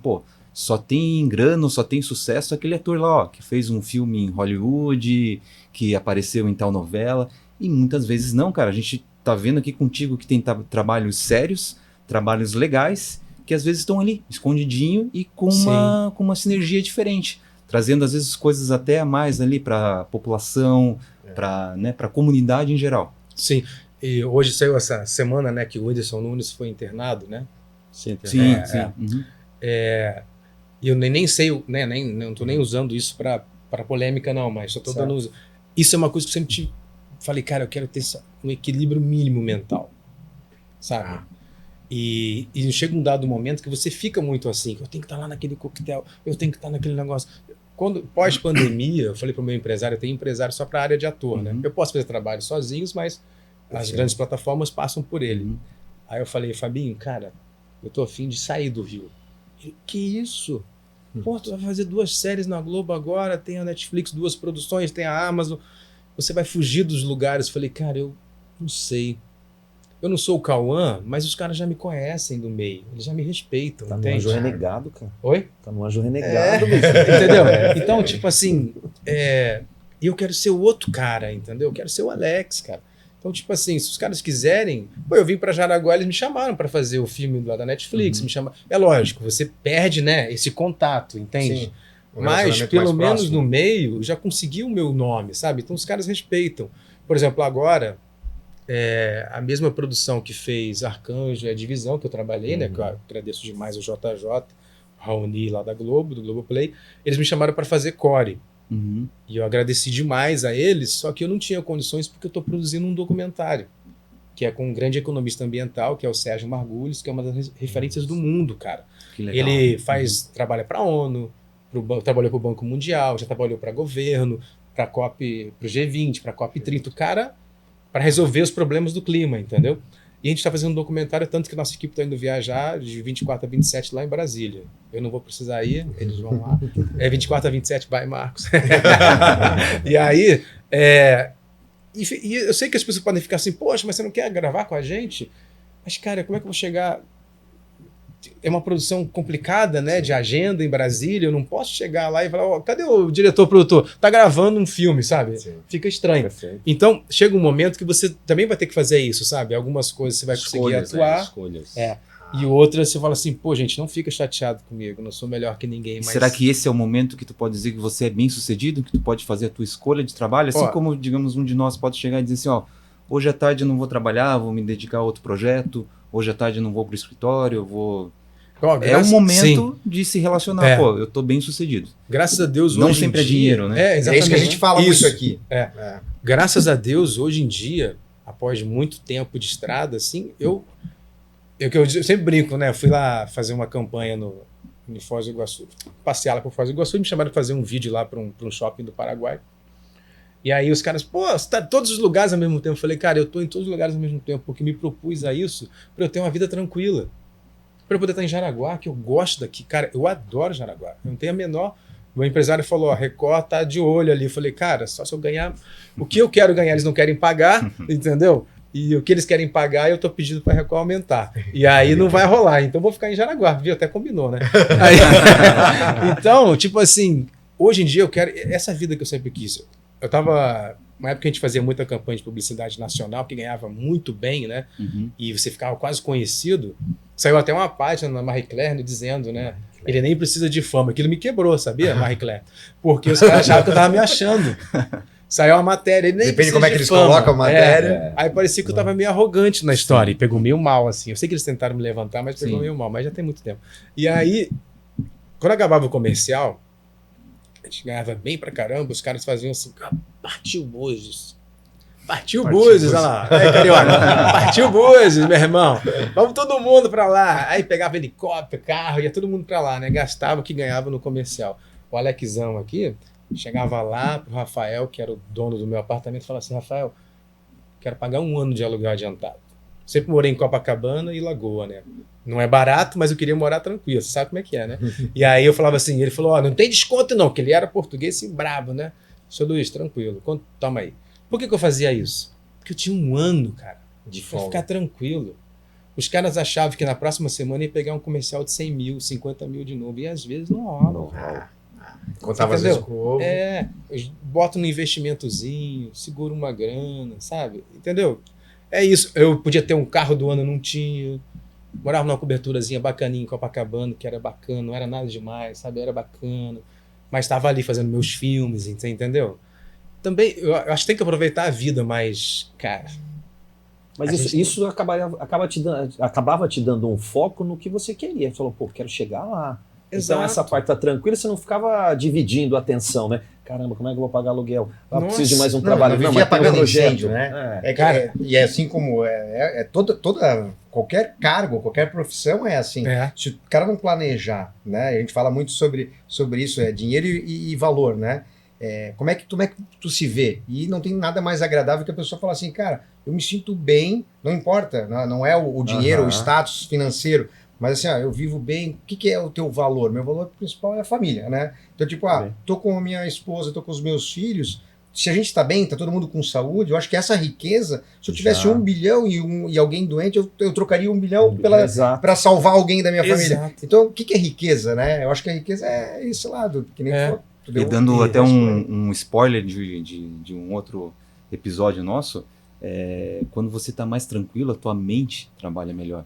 só tem grana, só tem sucesso aquele ator lá, ó, que fez um filme em Hollywood, que apareceu em tal novela. E muitas vezes não, cara. A gente tá vendo aqui contigo que tem trabalhos sérios, trabalhos legais, que às vezes estão ali, escondidinho e com uma sinergia diferente. Trazendo às vezes coisas até a mais ali para a população, para a comunidade em geral. Sim. E hoje saiu essa semana, né, que o Whindersson Nunes foi internado, né? Sim. Uhum. E eu nem sei, né, não tô nem usando isso para polêmica, não, mas só tô dando uso. Isso é uma coisa que eu sempre falei, cara, eu quero ter um equilíbrio mínimo mental, sabe? E chega um dado momento que você fica muito assim, eu tenho que estar lá naquele coquetel, eu tenho que estar naquele negócio. Quando pós-pandemia, eu falei para o meu empresário, eu tenho empresário só para a área de ator, né? Eu posso fazer trabalho sozinhos, mas as grandes plataformas passam por ele. Aí eu falei, Fabinho, cara, eu tô a fim de sair do Rio. Ele, que isso? Pô, tu vai fazer 2 séries na Globo agora, tem a Netflix, 2 produções, tem a Amazon, você vai fugir dos lugares. Eu falei, cara, eu não sei. Eu não sou o Cauã, mas os caras já me conhecem do meio, eles já me respeitam, Tá no entende? Anjo Renegado, cara. Oi? Tá no Anjo Renegado, bicho. Entendeu? Então, tipo assim, eu quero ser o outro cara, entendeu? Eu quero ser o Alex, cara. Então, tipo assim, se os caras quiserem... Pô, eu vim pra Jaraguá, eles me chamaram pra fazer o filme lá da Netflix, me chamaram... É lógico, você perde, né, esse contato, entende? Sim. Um Mas, relacionamento pelo mais menos próximo. no meio, já consegui o meu nome, sabe? Então, os caras respeitam. Por exemplo, agora, a mesma produção que fez Arcanjo e a Divisão, que eu trabalhei, né? Que eu agradeço demais o JJ, Raoni lá da Globo, do Globoplay, eles me chamaram para fazer Core. Uhum. E eu agradeci demais a eles, só que eu não tinha condições porque eu estou produzindo um documentário, que é com um grande economista ambiental, que é o Sérgio Margulhos, que é uma das referências do mundo, cara. Que legal. Ele trabalha para a ONU, trabalhou para o Banco Mundial, já trabalhou para governo, para a COP, para o G20, para a COP30, o cara para resolver os problemas do clima, entendeu? E a gente está fazendo um documentário, tanto que nossa equipe está indo viajar de 24 a 27 lá em Brasília. Eu não vou precisar ir, eles vão lá. 24 a 27, vai, Marcos. E aí, e eu sei que as pessoas podem ficar assim, poxa, mas você não quer gravar com a gente? Mas, cara, como é que eu vou chegar... É uma produção complicada, né, de agenda em Brasília, eu não posso chegar lá e falar, ó, cadê o diretor-produtor? Tá gravando um filme, sabe? Sim. Fica estranho. Perfeito. Então, chega um momento que você também vai ter que fazer isso, sabe? Algumas coisas você vai conseguir atuar, Escolhas. e outras você fala assim, pô, gente, não fica chateado comigo, eu não sou melhor que ninguém. Mas... Será que esse é o momento que tu pode dizer que você é bem sucedido, que tu pode fazer a tua escolha de trabalho? Assim como, digamos, um de nós pode chegar e dizer assim, ó, hoje à tarde eu não vou trabalhar, vou me dedicar a outro projeto, hoje à tarde eu não vou pro escritório, eu vou... É um momento de se relacionar, pô, eu tô bem sucedido. Graças a Deus, não hoje sempre em é dia, dinheiro, né? exatamente. É isso que a gente fala muito aqui. Graças a Deus, hoje em dia, após muito tempo de estrada, assim, eu sempre brinco, né? Eu fui lá fazer uma campanha em Foz do Iguaçu, passear lá por Foz do Iguaçu, e me chamaram para fazer um vídeo lá para um shopping do Paraguai. E aí os caras, pô, você tá em todos os lugares ao mesmo tempo. Eu falei, cara, eu tô em todos os lugares ao mesmo tempo, porque me propus a isso para eu ter uma vida tranquila. Para eu poder estar em Jaraguá, que eu gosto daqui. Cara, eu adoro Jaraguá. Eu não tenho a menor... Meu empresário falou, ó, Record tá de olho ali. Eu falei, cara, só se eu ganhar... O que eu quero ganhar, eles não querem pagar, entendeu? E o que eles querem pagar, eu tô pedindo para a Record aumentar. E aí não vai rolar. Então eu vou ficar em Jaraguá, viu? Até combinou, né? Aí... Então, tipo assim, hoje em dia eu quero... Essa vida que eu sempre quis. Eu tava... Uma época que a gente fazia muita campanha de publicidade nacional, que ganhava muito bem, né? E você ficava quase conhecido. Saiu até uma página na Marie Claire dizendo, né? Ele nem precisa de fama. Aquilo me quebrou, sabia, Marie Claire? Porque os caras achavam que eu tava me achando. Saiu uma matéria, ele nem Depende de como é que eles fama. colocam a matéria. Aí parecia que eu tava meio arrogante na história. E pegou meio mal, assim. Eu sei que eles tentaram me levantar, mas pegou meio mal. Mas já tem muito tempo. E aí, quando acabava o comercial, a gente ganhava bem pra caramba, os caras faziam assim, partiu Búzios. Partiu Búzios, olha lá. Aí, carioca, partiu Búzios, meu irmão. Vamos todo mundo pra lá. Aí pegava helicóptero, carro, ia todo mundo pra lá, né? Gastava o que ganhava no comercial. O Alexão aqui, chegava lá pro Rafael, que era o dono do meu apartamento, e falava assim, Rafael, quero pagar 1 ano de aluguel adiantado. Sempre morei em Copacabana e Lagoa, né? Não é barato, mas eu queria morar tranquilo. Você sabe como é que é, né? E aí eu falava assim, ele falou, ó, não tem desconto não, porque ele era português assim, brabo, né? Seu Luiz, tranquilo, toma aí. Por que eu fazia isso? Porque eu tinha 1 ano, cara, De pra folga. ficar tranquilo. Os caras achavam que na próxima semana ia pegar um comercial de 100 mil, 50 mil de novo. E às vezes não rola. Contava às vezes com o ovo. Eles botam um investimentozinho, segura uma grana, sabe? Entendeu? É isso. Eu podia ter um carro do ano, não tinha. Morava numa coberturazinha bacaninha em Copacabana, que era bacana, não era nada demais, sabe? Era bacana. Mas estava ali fazendo meus filmes, entendeu? Também, eu acho que tem que aproveitar a vida, mas, cara... Mas isso acabava te dando um foco no que você queria. Você falou, pô, quero chegar lá. Exato. Então essa parte tá tranquila, você não ficava dividindo a atenção, né? Caramba, como é que eu vou pagar aluguel? Preciso de mais um trabalho. Não, Mas vivia tem um pagando projeto, incêndio, né? Cara, E é assim como qualquer cargo, qualquer profissão é assim. Se o cara não planejar, né? A gente fala muito sobre isso, dinheiro e valor, né? Como é que tu se vê? E não tem nada mais agradável que a pessoa falar assim, cara, eu me sinto bem, não importa, não é o dinheiro, o status financeiro, mas assim, eu vivo bem, o que é o teu valor? Meu valor principal é a família, né? Então, tipo, tô com a minha esposa, tô com os meus filhos, se a gente tá bem, tá todo mundo com saúde, eu acho que essa riqueza, se eu tivesse 1 bilhão e alguém doente, eu trocaria 1 bilhão para salvar alguém da minha família. Então, o que é riqueza, né? Eu acho que a riqueza é esse lado, que nem tu falou. E dando até um spoiler de um outro episódio nosso, quando você está mais tranquilo, a tua mente trabalha melhor.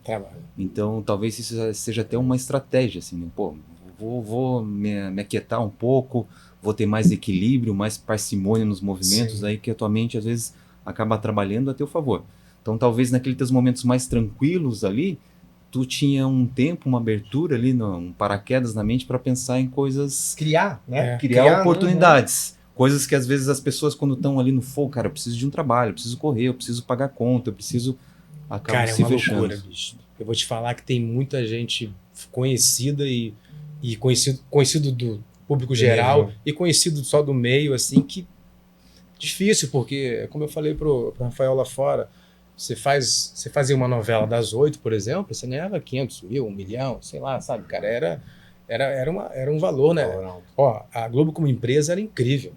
Então, talvez isso seja até uma estratégia, assim, né? Pô, vou me aquietar um pouco, vou ter mais equilíbrio, mais parcimônia nos movimentos, aí que a tua mente, às vezes, acaba trabalhando a teu favor. Então, talvez naqueles teus momentos mais tranquilos ali, tu tinha um tempo, uma abertura ali, um paraquedas na mente para pensar em coisas... Criar, né? Criar oportunidades. Coisas que às vezes as pessoas quando estão ali no fogo, cara, eu preciso de um trabalho, eu preciso correr, eu preciso pagar conta, eu preciso... Acaba se fechando. Loucura, bicho. Eu vou te falar que tem muita gente conhecida e conhecido do público geral e conhecido só do meio, assim, que difícil, porque, como eu falei pro Rafael lá fora, você fazia uma novela das 8, por exemplo, você ganhava 500 mil, 1 milhão, sei lá, sabe, cara, era um valor, né? Ó, a Globo como empresa era incrível,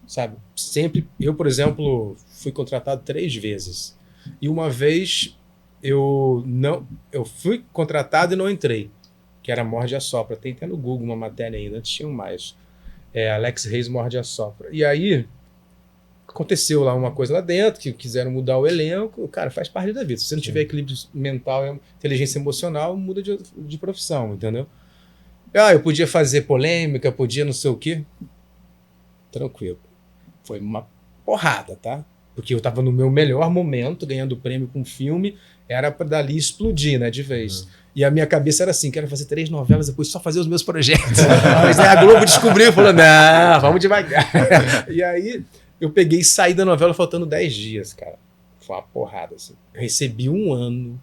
sabe? Sempre, eu, por exemplo, fui contratado 3 vezes. E uma vez eu fui contratado e não entrei, que era Morde a Sopra. Tem até no Google uma matéria ainda, antes tinham mais. Alex Reis Morde a Sopra. E aí aconteceu lá uma coisa lá dentro, que quiseram mudar o elenco. Cara, faz parte da vida. Se você não tiver equilíbrio mental e inteligência emocional, muda de profissão, entendeu? Eu podia fazer polêmica, podia não sei o quê. Tranquilo. Foi uma porrada, tá? Porque eu tava no meu melhor momento, ganhando prêmio com filme, era para dali explodir, né, de vez. E a minha cabeça era assim, quero fazer 3 novelas, depois só fazer os meus projetos. Mas aí a Globo descobriu e falou, não, vamos devagar. E aí eu peguei e saí da novela faltando 10 dias, cara. Foi uma porrada, assim. Eu recebi 1 ano,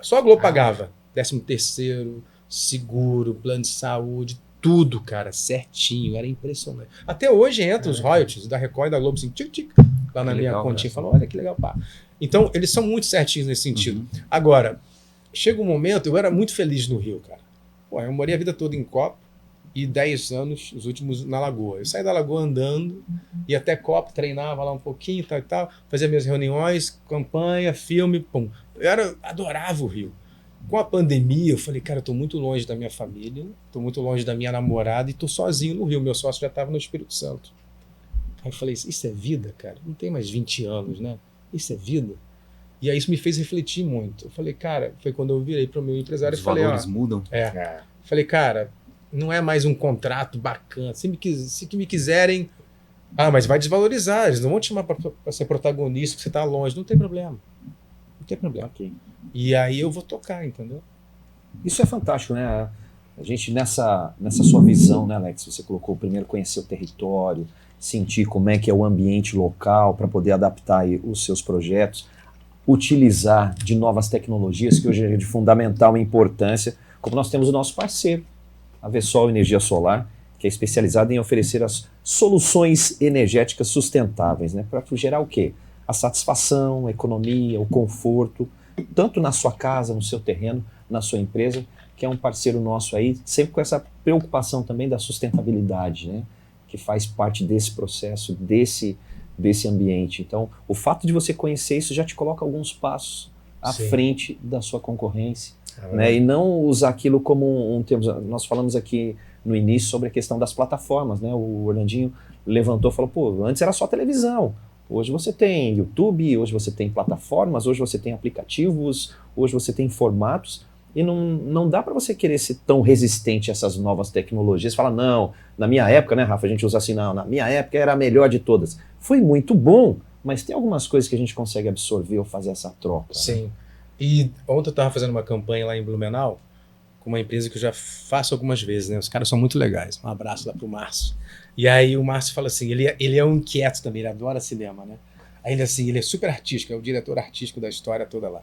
só a Globo pagava. 13º, seguro, plano de saúde, tudo, cara, certinho, era impressionante. Até hoje entra os royalties da Record e da Globo, assim, tic, lá na minha continha, falou, olha que legal, pá. Então, eles são muito certinhos nesse sentido. Agora, chega um momento, eu era muito feliz no Rio, cara. Pô, eu morei a vida toda em Copa e 10 anos, os últimos na Lagoa. Eu saí da Lagoa andando, ia até Copa, treinava lá um pouquinho, tal e tal, fazia minhas reuniões, campanha, filme, pum. Adorava o Rio. Com a pandemia, eu falei, cara, eu tô muito longe da minha família, tô muito longe da minha namorada e tô sozinho no Rio. Meu sócio já estava no Espírito Santo. Aí eu falei, isso é vida, cara? Não tem mais 20 anos, né? Isso é vida? E aí isso me fez refletir muito. Eu falei, cara, foi quando eu virei para o meu empresário e falei, valores mudam. Falei, cara, não é mais um contrato bacana. Se me quiserem, mas vai desvalorizar, eles não vão te chamar para ser protagonista, porque você tá longe. Não tem problema. Não tem problema. Okay. E aí eu vou tocar, entendeu? Isso é fantástico, né? A gente, nessa sua visão, né, Alex? Você colocou primeiro conhecer o território, sentir como é que é o ambiente local para poder adaptar aí os seus projetos, utilizar de novas tecnologias que hoje é de fundamental importância, como nós temos o nosso parceiro, a Vessol Energia Solar, que é especializada em oferecer as soluções energéticas sustentáveis, né? Para gerar o quê? A satisfação, a economia, o conforto, tanto na sua casa, no seu terreno, na sua empresa, que é um parceiro nosso aí, sempre com essa preocupação também da sustentabilidade, né? Que faz parte desse processo, desse ambiente. Então, o fato de você conhecer isso já te coloca alguns passos à Sim. frente da sua concorrência, né? E não usar aquilo como um termo. Nós falamos aqui no início sobre a questão das plataformas, né? O Orlandinho levantou e falou, pô, antes era só televisão. Hoje você tem YouTube, hoje você tem plataformas, hoje você tem aplicativos, hoje você tem formatos, e não dá para você querer ser tão resistente a essas novas tecnologias. Fala, não, na minha época, né, Rafa, a gente usa assim, não, na minha época era a melhor de todas. Foi muito bom, mas tem algumas coisas que a gente consegue absorver ou fazer essa troca. Sim. E ontem eu estava fazendo uma campanha lá em Blumenau com uma empresa que eu já faço algumas vezes, né? Os caras são muito legais. Um abraço lá pro Márcio. E aí o Márcio fala assim, ele é um inquieto também, ele adora cinema, né? Aí ele assim, ele é super artístico, é o diretor artístico da história toda lá.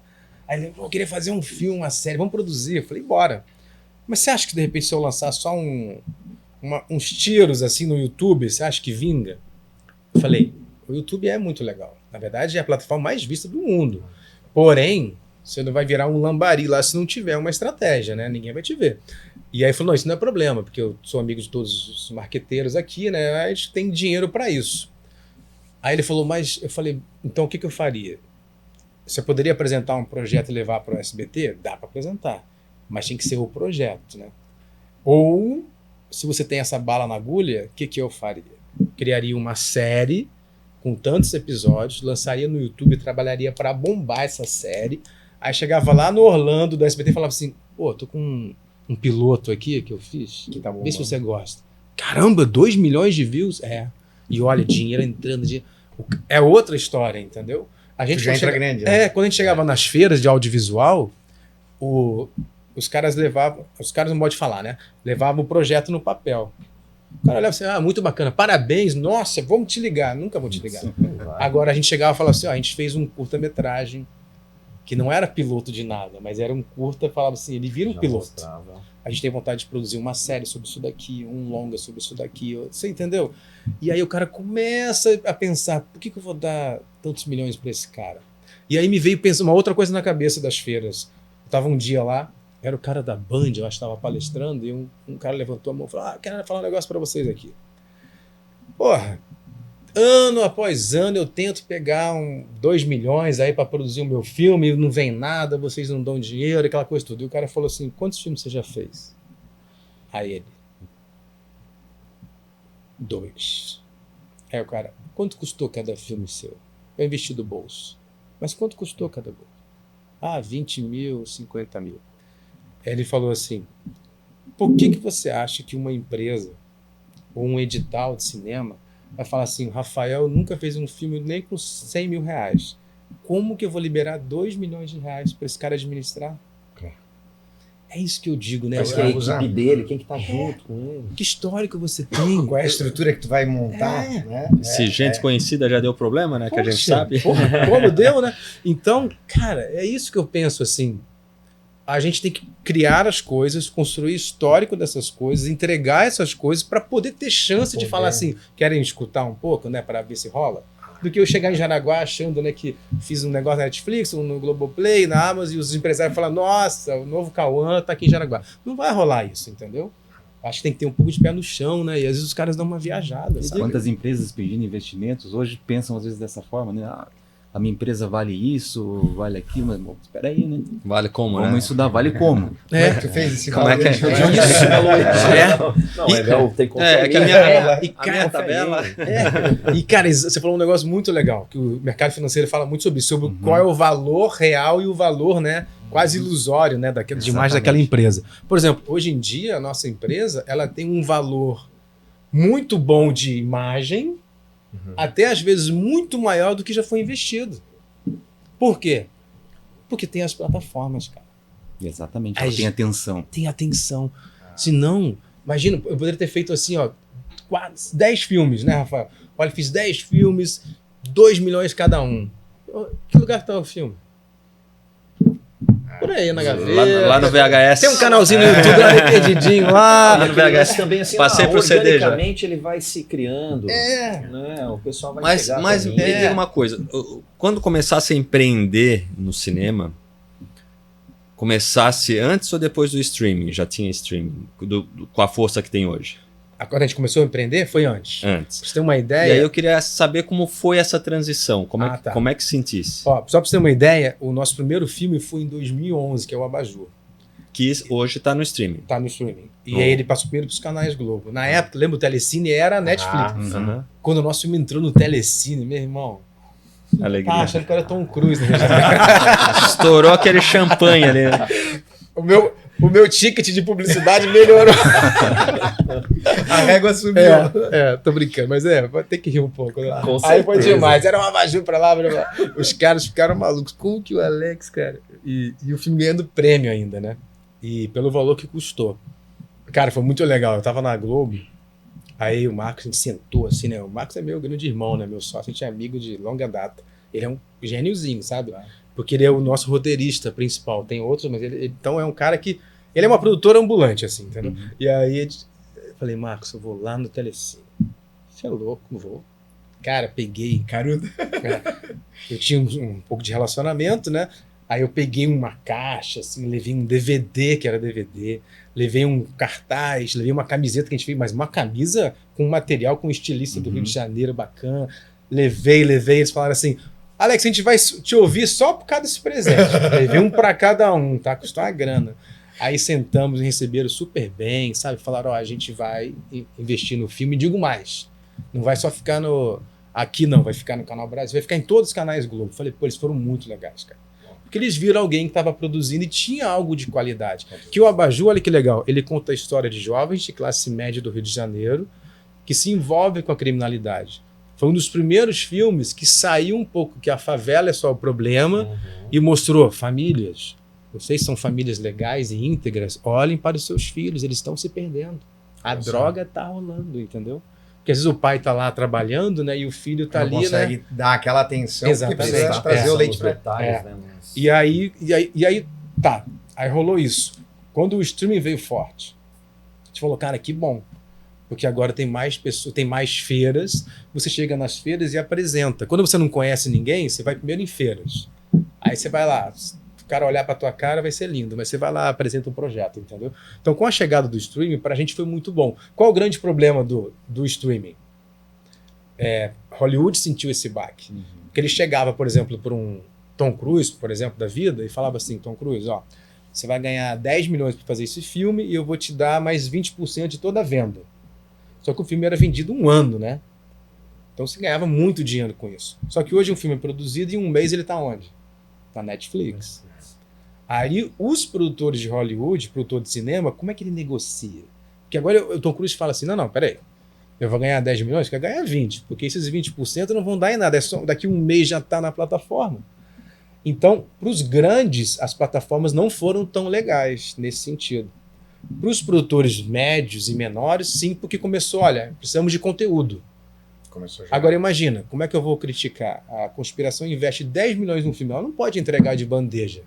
Aí ele, eu queria fazer um filme, uma série, vamos produzir. Eu falei, bora. Mas você acha que de repente se eu lançar só uns tiros assim no YouTube, você acha que vinga? Eu falei, o YouTube é muito legal. Na verdade é a plataforma mais vista do mundo. Porém, você não vai virar um lambari lá se não tiver uma estratégia, né? Ninguém vai te ver. E aí falou, não, isso não é problema, porque eu sou amigo de todos os marqueteiros aqui, né? A gente tem dinheiro para isso. Aí ele falou, mas eu falei, então o que eu faria? Você poderia apresentar um projeto e levar para o SBT? Dá para apresentar, mas tem que ser o projeto, né? Ou, se você tem essa bala na agulha, o que eu faria? Criaria uma série com tantos episódios, lançaria no YouTube, trabalharia para bombar essa série. Aí chegava lá no Orlando do SBT e falava assim, pô, tô com um piloto aqui que eu fiz, Que tá bom, vê se mano. você gosta. Caramba, 2 milhões de views? É. E olha, dinheiro entrando, é outra história, entendeu? A gente Já quando entra chega- grande, né? quando a gente chegava nas feiras de audiovisual, os caras não podem falar, né? Levavam o projeto no papel. O cara olhava assim, muito bacana, parabéns, nossa, vamos te ligar. Nunca vou te ligar. Agora a gente chegava e falava assim, a gente fez um curta-metragem, que não era piloto de nada, mas era um curta, falava assim, ele vira um Já piloto. mostrava. A gente tem vontade de produzir uma série sobre isso daqui, um longa sobre isso daqui, você entendeu? E aí o cara começa a pensar, por que eu vou dar tantos milhões para esse cara? E aí me veio pensar uma outra coisa na cabeça das feiras. Eu tava um dia lá, era o cara da Band, eu acho que estava palestrando, e um cara levantou a mão e falou, quero falar um negócio para vocês aqui. Porra, ano após ano eu tento pegar 2 milhões aí para produzir o meu filme, não vem nada, vocês não dão dinheiro, aquela coisa tudo. E o cara falou assim, quantos filmes você já fez? Aí ele, 2. Aí o cara, quanto custou cada filme seu? Eu investi do bolso. Mas quanto custou cada bolso? 20 mil, 50 mil. Aí ele falou assim, por que você acha que uma empresa ou um edital de cinema vai falar assim, o Rafael nunca fez um filme nem com 100 mil reais. Como que eu vou liberar 2 milhões de reais para esse cara administrar? É isso que eu digo, né? Mas que é a equipe dele, quem que tá junto com ele? Que histórico você tem? Qual é a estrutura que tu vai montar, É. né? Se gente conhecida já deu problema, né? Que a gente Poxa, sabe. porra, como deu, né? Então, cara, é isso que eu penso assim. A gente tem que criar as coisas, construir histórico dessas coisas, entregar essas coisas para poder ter chance de falar assim, querem escutar um pouco, né, para ver se rola? Do que eu chegar em Jaraguá achando, né, que fiz um negócio na Netflix, um no Globoplay, na Amazon, e os empresários falam, nossa, o novo Cauã tá aqui em Jaraguá. Não vai rolar isso, entendeu? Acho que tem que ter um pouco de pé no chão, né? E às vezes os caras dão uma viajada, sabe? Quantas empresas pedindo investimentos hoje pensam às vezes dessa forma, né? A minha empresa vale isso, vale aquilo, mas bom, espera aí, né? Vale como, Vamos né? estudar, vale como? Como é que tu fez esse Como é que é? Não, tem que É que a minha tabela... E, cara, você falou um negócio muito legal, que o mercado financeiro fala muito sobre isso, sobre qual é o valor real e o valor, né, quase ilusório, né, de imagem daquela empresa. Por exemplo, hoje em dia, a nossa empresa, ela tem um valor muito bom de imagem, até às vezes muito maior do que já foi investido. Por quê? Porque tem as plataformas, cara. Exatamente, Aí, ela tem atenção. Tem atenção. Se não, imagina, eu poderia ter feito assim, 10 filmes, né, Rafael? Olha, fiz 10 filmes, 2 milhões cada um. Que lugar está o filme? Por aí, na gaveta. Lá no VHS. Tem um canalzinho no YouTube lá, perdidinho lá. Lá no VHS. Também assim, Passei pro CD já. organicamente ele vai se criando. Né? O pessoal vai chegar Mas até me mim. diga uma coisa. Quando começasse a empreender no cinema, começasse antes ou depois do streaming? Já tinha streaming? Com a força que tem hoje? Agora a gente começou a empreender, foi antes. Antes. Pra você ter uma E ideia... aí eu queria saber como foi essa transição, Tá. como é que sentisse? Ó, só pra você ter uma ideia, o nosso primeiro filme foi em 2011, que é o Abajur. Que hoje tá no streaming. Tá no streaming. E Oh. aí ele passou primeiro pros canais Globo. Na época, lembra, o Telecine era a Netflix. Uhum. Quando o nosso filme entrou no Telecine, meu irmão... Alegria. Tá achando que era Tom Cruise, né? Estourou aquele champanhe ali, né? O meu ticket de publicidade melhorou. A régua subiu. Tô brincando, mas vai ter que rir um pouco. Né? Com Aí foi certeza. demais, era um abajur pra lá, pra lá. Os caras ficaram malucos. Como que o Alex, cara? E o filme ganhando prêmio ainda, né? E pelo valor que custou. Cara, foi muito legal. Eu tava na Globo, aí o Marcos, a gente sentou assim, né? O Marcos é meu grande irmão, né? Meu sócio, a gente é amigo de longa data. Ele é um gêniozinho, sabe? Porque ele é o nosso roteirista principal. Tem outros, mas ele então é um cara que... Ele é uma produtora ambulante, assim, entendeu? E aí eu falei, Marcos, eu vou lá no Telecine. Você é louco, não vou. Cara, peguei... Carudo. Eu tinha um pouco de relacionamento, né? Aí eu peguei uma caixa, assim, levei um DVD, que era DVD, levei um cartaz, levei uma camiseta que a gente fez, mas uma camisa com material, com estilista do Rio de Janeiro, bacana. Levei, eles falaram assim, Alex, a gente vai te ouvir só por causa desse presente. Levei um para cada um, tá? Custou uma grana. Aí sentamos e receberam super bem, sabe? Falaram, a gente vai investir no filme. E digo mais, não vai só ficar aqui não, vai ficar no Canal Brasil, vai ficar em todos os canais Globo. Falei, pô, eles foram muito legais, cara. Porque eles viram alguém que estava produzindo e tinha algo de qualidade. Que o Abajur, olha que legal, ele conta a história de jovens de classe média do Rio de Janeiro que se envolvem com a criminalidade. Foi um dos primeiros filmes que saiu um pouco que a favela é só o problema e mostrou famílias. Vocês são famílias legais e íntegras, olhem para os seus filhos, eles estão se perdendo. A droga tá rolando, entendeu? Porque às vezes o pai tá lá trabalhando, né, e o filho tá Não ali, consegue né? dar aquela atenção Exatamente. que precisa trazer o leite pra... detalhes, né? Mas... E aí, tá. Aí rolou isso. Quando o streaming veio forte, a gente falou, cara, que bom. Porque agora tem mais pessoas, tem mais feiras. Você chega nas feiras e apresenta. Quando você não conhece ninguém, você vai primeiro em feiras. Aí você vai lá, o cara olhar pra tua cara vai ser lindo, mas você vai lá, apresenta um projeto, entendeu? Então, com a chegada do streaming, pra gente foi muito bom. Qual o grande problema do streaming? Hollywood sentiu esse baque. Porque ele chegava, por exemplo, por um Tom Cruise, por exemplo, da vida, e falava assim, Tom Cruise, ó, você vai ganhar 10 milhões para fazer esse filme e eu vou te dar mais 20% de toda a venda. Só que o filme era vendido um ano, né? Então você ganhava muito dinheiro com isso. Só que hoje um filme é produzido e em um mês ele tá onde? Tá na Netflix. Aí os produtores de Hollywood, produtor de cinema, como é que ele negocia? Porque agora o Tom Cruise fala assim, não, peraí, eu vou ganhar 10 milhões, quer ganhar 20, porque esses 20% não vão dar em nada, daqui um mês já tá na plataforma. Então, para os grandes, as plataformas não foram tão legais nesse sentido. Para os produtores médios e menores, sim, porque começou, olha, precisamos de conteúdo. Começou a jogar. Agora imagina, como é que eu vou criticar? A Conspiração investe 10 milhões num filme, ela não pode entregar de bandeja.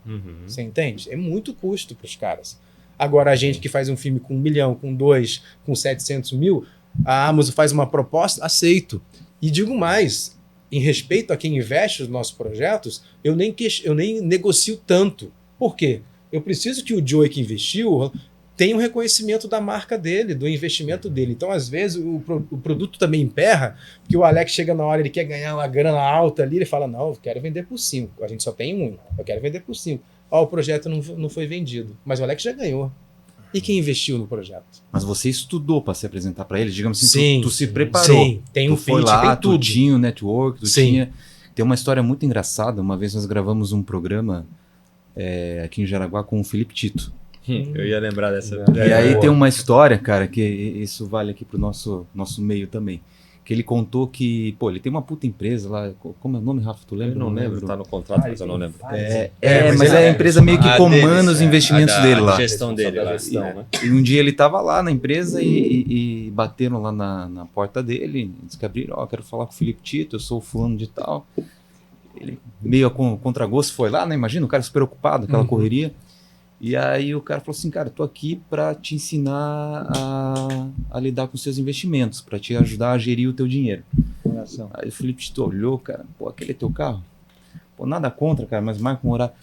Você entende? É muito custo para os caras. Agora a gente que faz um filme com 1 milhão, com 2, com 700 mil, a Amazon faz uma proposta, aceito. E digo mais, em respeito a quem investe nos nossos projetos, eu nem negocio tanto. Por quê? Eu preciso que o Joey que investiu tenha um reconhecimento da marca dele, do investimento dele. Então, às vezes, o produto também emperra, porque o Alex chega na hora, ele quer ganhar uma grana alta ali, ele fala, não, eu quero vender por 5, a gente só tem 1, eu quero vender por 5. Ó, o projeto não foi vendido, mas o Alex já ganhou. E quem investiu no projeto? Mas você estudou para se apresentar para ele, digamos assim, Sim, tu se preparou. Sim, tem Tu um foi pitch, lá, tem tu tudo. tinha o network, tu Sim. tinha... Tem uma história muito engraçada, uma vez nós gravamos um programa aqui em Jaraguá com o Felipe Tito. Eu ia lembrar dessa. E aí tem uma história, cara, que isso vale aqui pro nosso meio também. Que ele contou que, pô, ele tem uma puta empresa lá, como é o nome, Rafa? Tu lembra? Eu não lembro, tá no contrato, mas eu não lembro. Mas é a empresa meio que comanda deles, os investimentos dele lá. A gestão dele lá. Gestão, né? E um dia ele tava lá na empresa e bateram lá na porta dele, disse que abriram, ó, quero falar com o Felipe Tito, eu sou o fulano de tal. Ele meio a contragosto foi lá, né? Imagina, o cara super ocupado, aquela correria. E aí o cara falou assim, cara, tô aqui para te ensinar a lidar com seus investimentos, para te ajudar a gerir o teu dinheiro. Aí o Felipe Tito olhou, cara, pô, aquele é teu carro? Pô, nada contra, cara, mas marca um horário.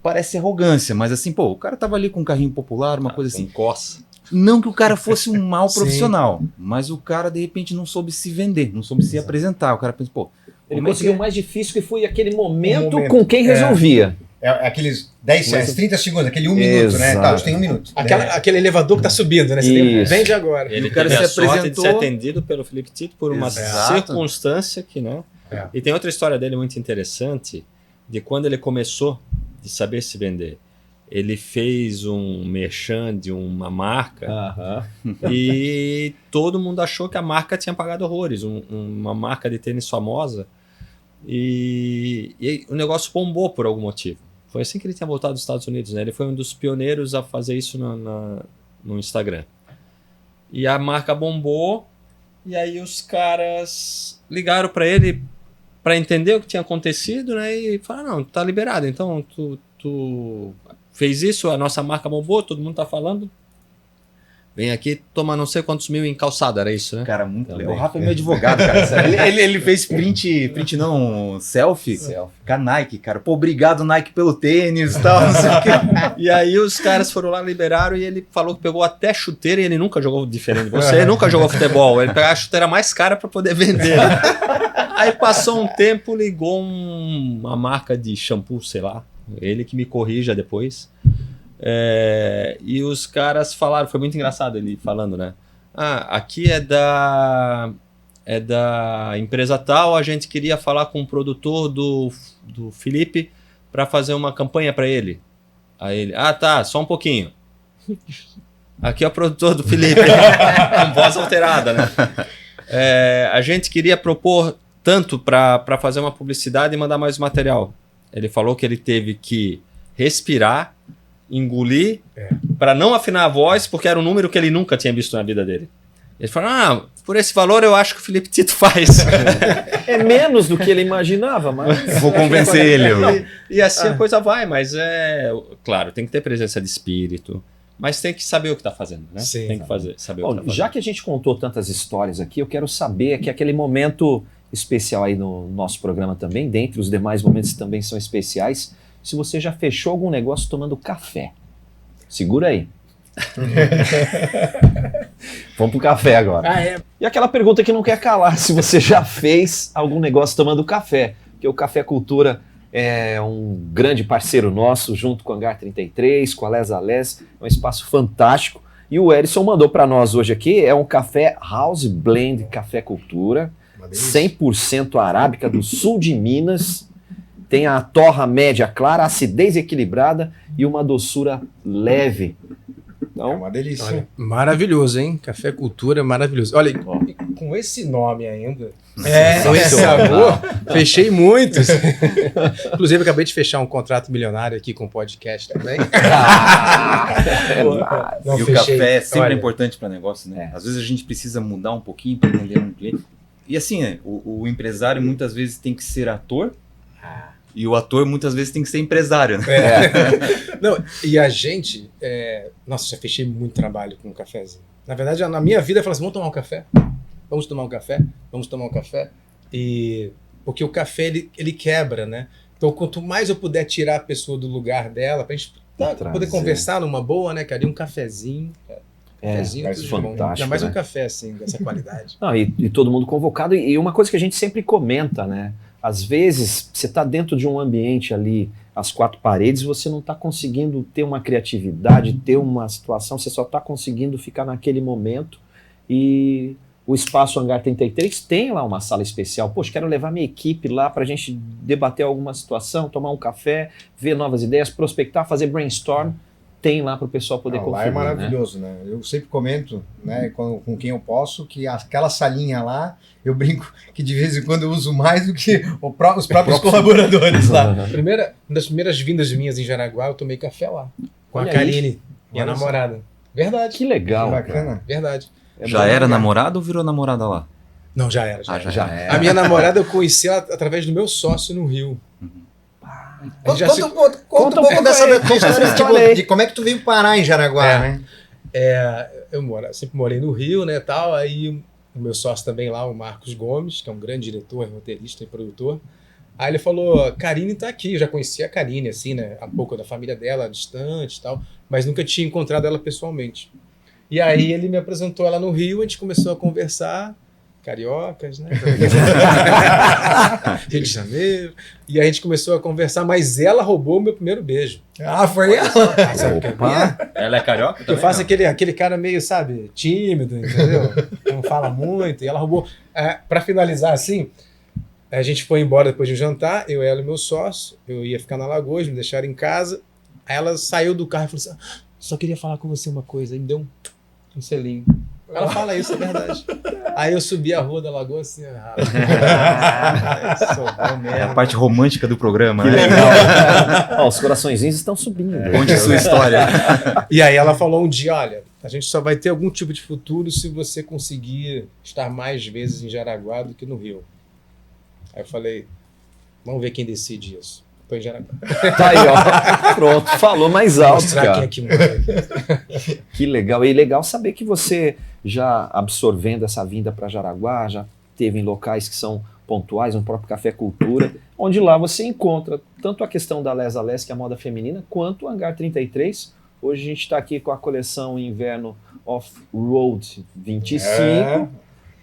Parece arrogância, mas assim, pô, o cara tava ali com um carrinho popular, uma coisa assim. Com coça. Não que o cara fosse um mau Sim. profissional, mas o cara, de repente, não soube se vender, não soube se apresentar. O cara pensa, pô, Ele como é conseguiu que o mais difícil, que foi aquele momento, momento. com quem resolvia. É aqueles 10 Mas- 30 segundos, aquele 1 minuto, né? Exato. Tá, a gente tem 1 minuto. Aquele elevador que tá subindo, né? Você tem, Isso. vende agora. Ele o cara teve se a sorte de apresentou- ser atendido pelo Felipe Tito por uma Exato. circunstância que, né? É. E tem outra história dele muito interessante, de quando ele começou de saber se vender. Ele fez um merchan de uma marca Aham. e todo mundo achou que a marca tinha pagado horrores, uma marca de tênis famosa. E aí o negócio bombou por algum motivo. Foi assim que ele tinha voltado dos Estados Unidos, né? Ele foi um dos pioneiros a fazer isso no Instagram. E a marca bombou, e aí os caras ligaram para ele para entender o que tinha acontecido, né? E falaram, não, tá liberado, então tu fez isso, a nossa marca bombou, todo mundo tá falando. Vem aqui, toma não sei quantos mil em calçada, era isso, né? Cara, muito Também. legal. O Rafa é meu advogado, cara. Ele fez print não, selfie com a Nike, cara. Pô, obrigado Nike pelo tênis e tal, não sei o quê. E aí os caras foram lá, liberaram, e ele falou que pegou até chuteira, e ele nunca jogou diferente de você, ele nunca jogou futebol, ele pegou a chuteira mais cara para poder vender. Aí passou um tempo, ligou uma marca de shampoo, sei lá, ele que me corrija depois. E os caras falaram, foi muito engraçado ele falando, né? Ah, aqui é da empresa tal, a gente queria falar com o produtor do Felipe para fazer uma campanha para ele. Aí ele, tá, só um pouquinho. Aqui é o produtor do Felipe, com voz alterada, né? A gente queria propor tanto para fazer uma publicidade e mandar mais material. Ele falou que ele teve que respirar, engolir, para não afinar a voz, porque era um número que ele nunca tinha visto na vida dele. Ele falou, por esse valor eu acho que o Felipe Tito faz. É menos do que ele imaginava, mas... Vou convencer ele. E assim a coisa vai, mas claro, tem que ter presença de espírito, mas tem que saber o que está fazendo, né? Sim. Tem que saber o Bom, que tá fazendo. já que a gente contou tantas histórias aqui, eu quero saber que aquele momento especial aí no nosso programa também, dentre os demais momentos que também são especiais, se você já fechou algum negócio tomando café. Segura aí. Vamos pro café agora. E aquela pergunta que não quer calar, se você já fez algum negócio tomando café, porque o Café Cultura é um grande parceiro nosso, junto com a Hangar 33, com a Les a Les, é um espaço fantástico. E o Erison mandou para nós hoje aqui, é um café House Blend Café Cultura, 100% arábica do sul de Minas, tem a torra média clara, acidez equilibrada e uma doçura leve. É Então, uma delícia. Olha, maravilhoso, hein? Café Cultura, maravilhoso. Olha, e com esse nome ainda, com esse sabor, fechei muitos. Inclusive, acabei de fechar um contrato milionário aqui com o podcast também. Não, E o fechei. café é sempre Olha, importante para negócio, né? Às vezes a gente precisa mudar um pouquinho para atender um cliente. E assim, né? O empresário muitas vezes tem que ser ator e o ator muitas vezes tem que ser empresário, né? Não, e a gente, nossa, já fechei muito trabalho com um cafezinho. Na verdade, na minha vida, eu falo assim, vamos tomar um café? Vamos tomar um café? Vamos tomar um café? Porque o café, ele quebra, né? Então, quanto mais eu puder tirar a pessoa do lugar dela, pra gente Trazer. poder conversar numa boa, né, cara? E um cafezinho. Cafezinho, mas tudo de bom. fantástico, Ainda mais né? um café, assim, dessa qualidade. Não, e todo mundo convocado. E uma coisa que a gente sempre comenta, né? Às vezes, você está dentro de um ambiente ali, as quatro paredes, você não está conseguindo ter uma criatividade, ter uma situação, você só está conseguindo ficar naquele momento. E o Espaço Hangar 33 tem lá uma sala especial. Poxa, quero levar minha equipe lá para a gente debater alguma situação, tomar um café, ver novas ideias, prospectar, fazer brainstorm. Tem lá para o pessoal poder Lá é conferir, né? maravilhoso, né? Eu sempre comento, né, com quem eu posso, que aquela salinha lá, eu brinco que de vez em quando eu uso mais do que os próprios colaboradores lá. Uhum. Uma das primeiras vindas minhas em Jaraguá, eu tomei café lá. Com Olha a Karine, minha Olha só. namorada. Verdade, Que legal. Que bacana. verdade. Já era namorado ou virou namorada lá? Não, já era. Já é. A minha namorada eu conheci ela através do meu sócio no Rio. A gente já se- Conta um pouco dessa história História aí. de como é que tu veio parar em Jaraguá, né? Eu sempre morei no Rio, né, tal, aí o meu sócio também lá, o Marcos Gomes, que é um grande diretor, roteirista e produtor, aí ele falou, Karine tá aqui, eu já conhecia a Karine, assim, né, um pouco da família dela, distante e tal, mas nunca tinha encontrado ela pessoalmente. E aí ele me apresentou ela no Rio, a gente começou a conversar, cariocas, né? Rio de Janeiro. E a gente começou a conversar, mas ela roubou o meu primeiro beijo. Ah, foi ela? Sabe o que é? Ela é carioca Eu também? faço não? aquele cara meio, sabe, tímido, entendeu? Não fala muito. E ela roubou. Pra finalizar assim, a gente foi embora depois de um jantar, eu, ela e meu sócio. Eu ia ficar na Lagoas, me deixaram em casa. Aí ela saiu do carro e falou assim: só queria falar com você uma coisa. Aí me deu um selinho. Ela fala isso, é verdade. Aí eu subi a rua da Lagoa assim, É a parte romântica do programa, Que né? legal. Ó, os coraçõezinhos estão subindo. Conte sua história. E aí ela falou um dia, olha, a gente só vai ter algum tipo de futuro se você conseguir estar mais vezes em Jaraguá do que no Rio. Aí eu falei, vamos ver quem decide isso. Tô em Jaraguá. Tá aí, ó. Pronto, falou mais alto, Mostrar quem cara. é que mora. Que legal. E legal saber que você, já absorvendo essa vinda para Jaraguá, já teve em locais que são pontuais, no próprio Café Cultura, onde lá você encontra tanto a questão da Les a Les, que é a moda feminina, quanto o Hangar 33. Hoje a gente está aqui com a coleção Inverno Off-Road 25,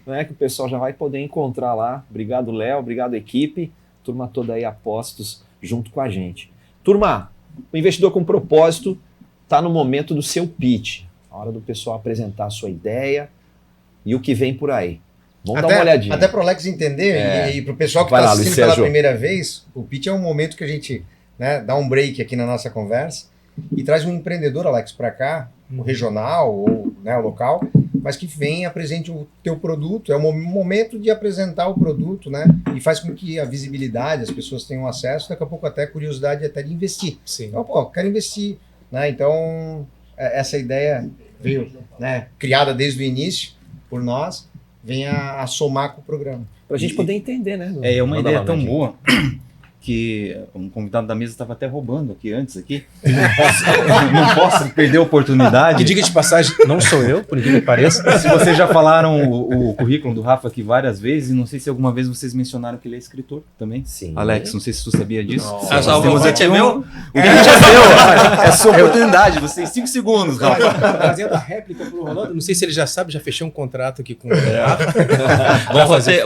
né, que o pessoal já vai poder encontrar lá. Obrigado, Léo. Obrigado, equipe. Turma toda aí a postos junto com a gente. Turma, o Investidor com Propósito está no momento do seu pitch. A hora do pessoal apresentar a sua ideia e o que vem por aí. Vamos dar uma olhadinha. Até para o Alex entender e para o pessoal que Vai está lá, assistindo Luiz pela Sérgio. primeira vez, o pitch é um momento que a gente, né, dá um break aqui na nossa conversa e traz um empreendedor, Alex, para cá, o regional ou, né, o local, mas que vem e apresente o teu produto. É o momento de apresentar o produto, né? E faz com que a visibilidade, as pessoas tenham acesso, daqui a pouco até curiosidade até de investir. Sim. Então, pô, quero investir, né? Então, essa ideia veio, né, criada desde o início por nós, vem a somar com o programa. Para a gente poder entender, né? É uma Manda ideia lá, tão Nandinho. boa que um convidado da mesa estava até roubando aqui antes. Não posso perder a oportunidade. Que diga de passagem, não sou eu, por incrível que pareça. Se vocês já falaram o currículo do Rafa aqui várias vezes, e não sei se alguma vez vocês mencionaram que ele é escritor também. Sim. Alex, não sei se tu sabia disso. Não. Nós O temos convite aqui é meu? O convite é seu. É sua oportunidade. Você tem 5 segundos, Rafa. Trazendo a réplica pro Rolando, não sei se ele já sabe, já fechei um contrato aqui com o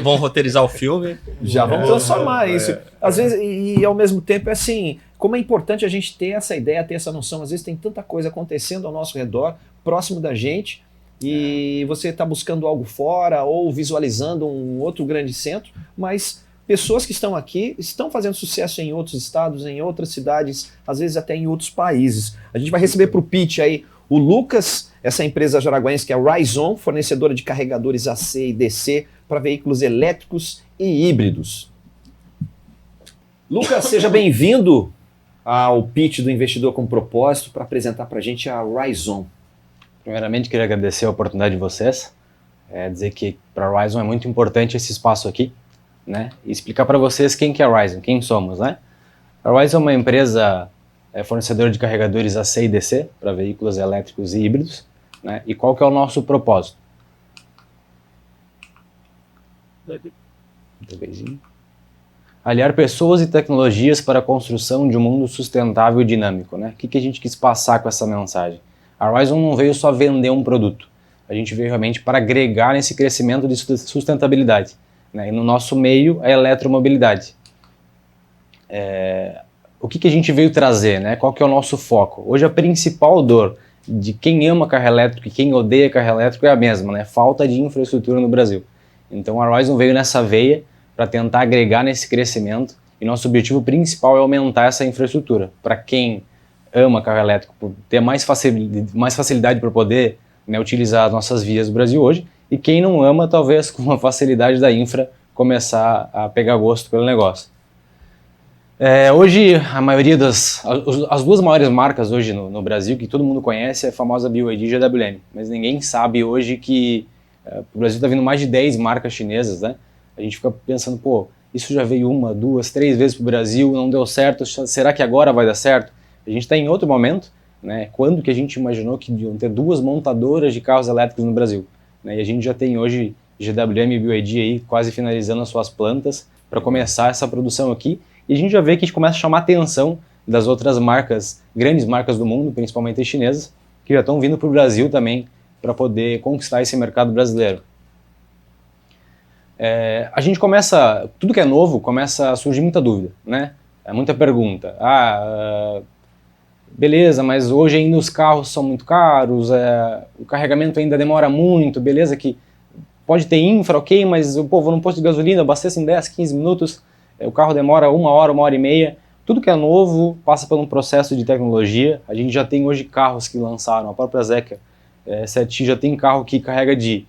Vão roteirizar o filme. Já vamos transformar isso. Às vezes, e ao mesmo tempo, é assim, como é importante a gente ter essa ideia, ter essa noção. Às vezes tem tanta coisa acontecendo ao nosso redor, próximo da gente, e você está buscando algo fora ou visualizando um outro grande centro, mas pessoas que estão aqui estão fazendo sucesso em outros estados, em outras cidades, às vezes até em outros países. A gente vai receber para o pitch aí o Lucas, essa empresa jaraguense que é a Rizon, fornecedora de carregadores AC e DC para veículos elétricos e híbridos. Lucas, seja bem-vindo ao pitch do Investidor com Propósito para apresentar para a gente a Rizon. Primeiramente, queria agradecer a oportunidade de vocês, dizer que para a Rizon é muito importante esse espaço aqui, né? E explicar para vocês quem que é a Rizon, quem somos, né? A Rizon é uma empresa fornecedora de carregadores AC e DC para veículos elétricos e híbridos, né? E qual que é o nosso propósito? Aliar pessoas e tecnologias para a construção de um mundo sustentável e dinâmico, né? O que a gente quis passar com essa mensagem? A Rizon não veio só vender um produto, a gente veio realmente para agregar nesse crescimento de sustentabilidade, né? E no nosso meio, a eletromobilidade. O que a gente veio trazer, né? Qual que é o nosso foco? Hoje a principal dor de quem ama carro elétrico e quem odeia carro elétrico é a mesma, né? Falta de infraestrutura no Brasil. Então a Rizon veio nessa veia para tentar agregar nesse crescimento e nosso objetivo principal é aumentar essa infraestrutura. Para quem ama carro elétrico, por ter mais facilidade para poder, né, utilizar as nossas vias do Brasil hoje, e quem não ama, talvez com a facilidade da infra, começar a pegar gosto pelo negócio. Hoje, a maioria as duas maiores marcas hoje no Brasil, que todo mundo conhece, é a famosa BYD e GWM, mas ninguém sabe hoje que o Brasil está vindo mais de 10 marcas chinesas, né? A gente fica pensando, pô, isso já veio 1, 2, 3 vezes para o Brasil, não deu certo, será que agora vai dar certo? A gente está em outro momento, né? Quando que a gente imaginou que iam ter 2 montadoras de carros elétricos no Brasil? Né? E a gente já tem hoje GWM e BYD aí quase finalizando as suas plantas para começar essa produção aqui, e a gente já vê que a gente começa a chamar a atenção das outras marcas, grandes marcas do mundo, principalmente as chinesas, que já estão vindo para o Brasil também para poder conquistar esse mercado brasileiro. A gente começa, tudo que é novo, começa a surgir muita dúvida, né? Muita pergunta. Beleza, mas hoje ainda os carros são muito caros, o carregamento ainda demora muito, beleza que pode ter infra, ok, mas vou num posto de gasolina, abasteço em 10, 15 minutos, o carro demora 1 hora e meia. Tudo que é novo passa por um processo de tecnologia. A gente já tem hoje carros que lançaram, a própria Zeekr 7X já tem carro que carrega de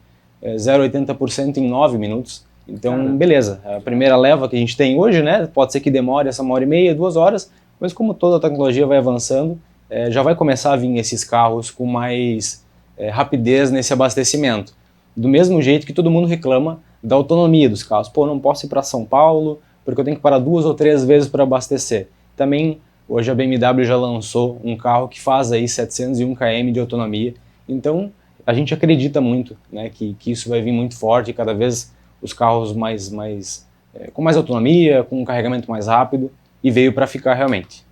0 a 80% em 9 minutos. Então, beleza, a primeira leva que a gente tem hoje, né, pode ser que demore essa 1 hora e meia, 2 horas, mas como toda a tecnologia vai avançando, já vai começar a vir esses carros com mais rapidez nesse abastecimento. Do mesmo jeito que todo mundo reclama da autonomia dos carros. Pô, não posso ir para São Paulo porque eu tenho que parar 2 ou 3 vezes para abastecer. Também, hoje a BMW já lançou um carro que faz aí 701 km de autonomia. Então, a gente acredita muito, né, que isso vai vir muito forte, cada vez os carros com mais autonomia, com um carregamento mais rápido, e veio para ficar realmente.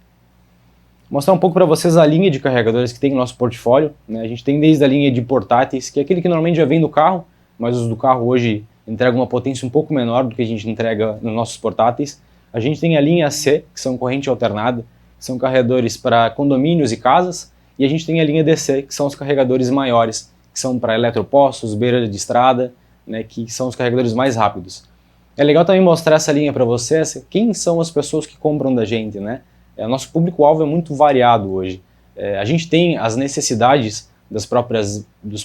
Vou mostrar um pouco para vocês a linha de carregadores que tem no nosso portfólio, né? A gente tem desde a linha de portáteis, que é aquele que normalmente já vem do carro, mas os do carro hoje entregam uma potência um pouco menor do que a gente entrega nos nossos portáteis. A gente tem a linha C, que são corrente alternada, que são carregadores para condomínios e casas, e a gente tem a linha DC, que são os carregadores maiores, que são para eletropostos, beira de estrada, né, que são os carregadores mais rápidos. É legal também mostrar essa linha para vocês, quem são as pessoas que compram da gente, né? Nosso público-alvo é muito variado hoje. A gente tem as necessidades dos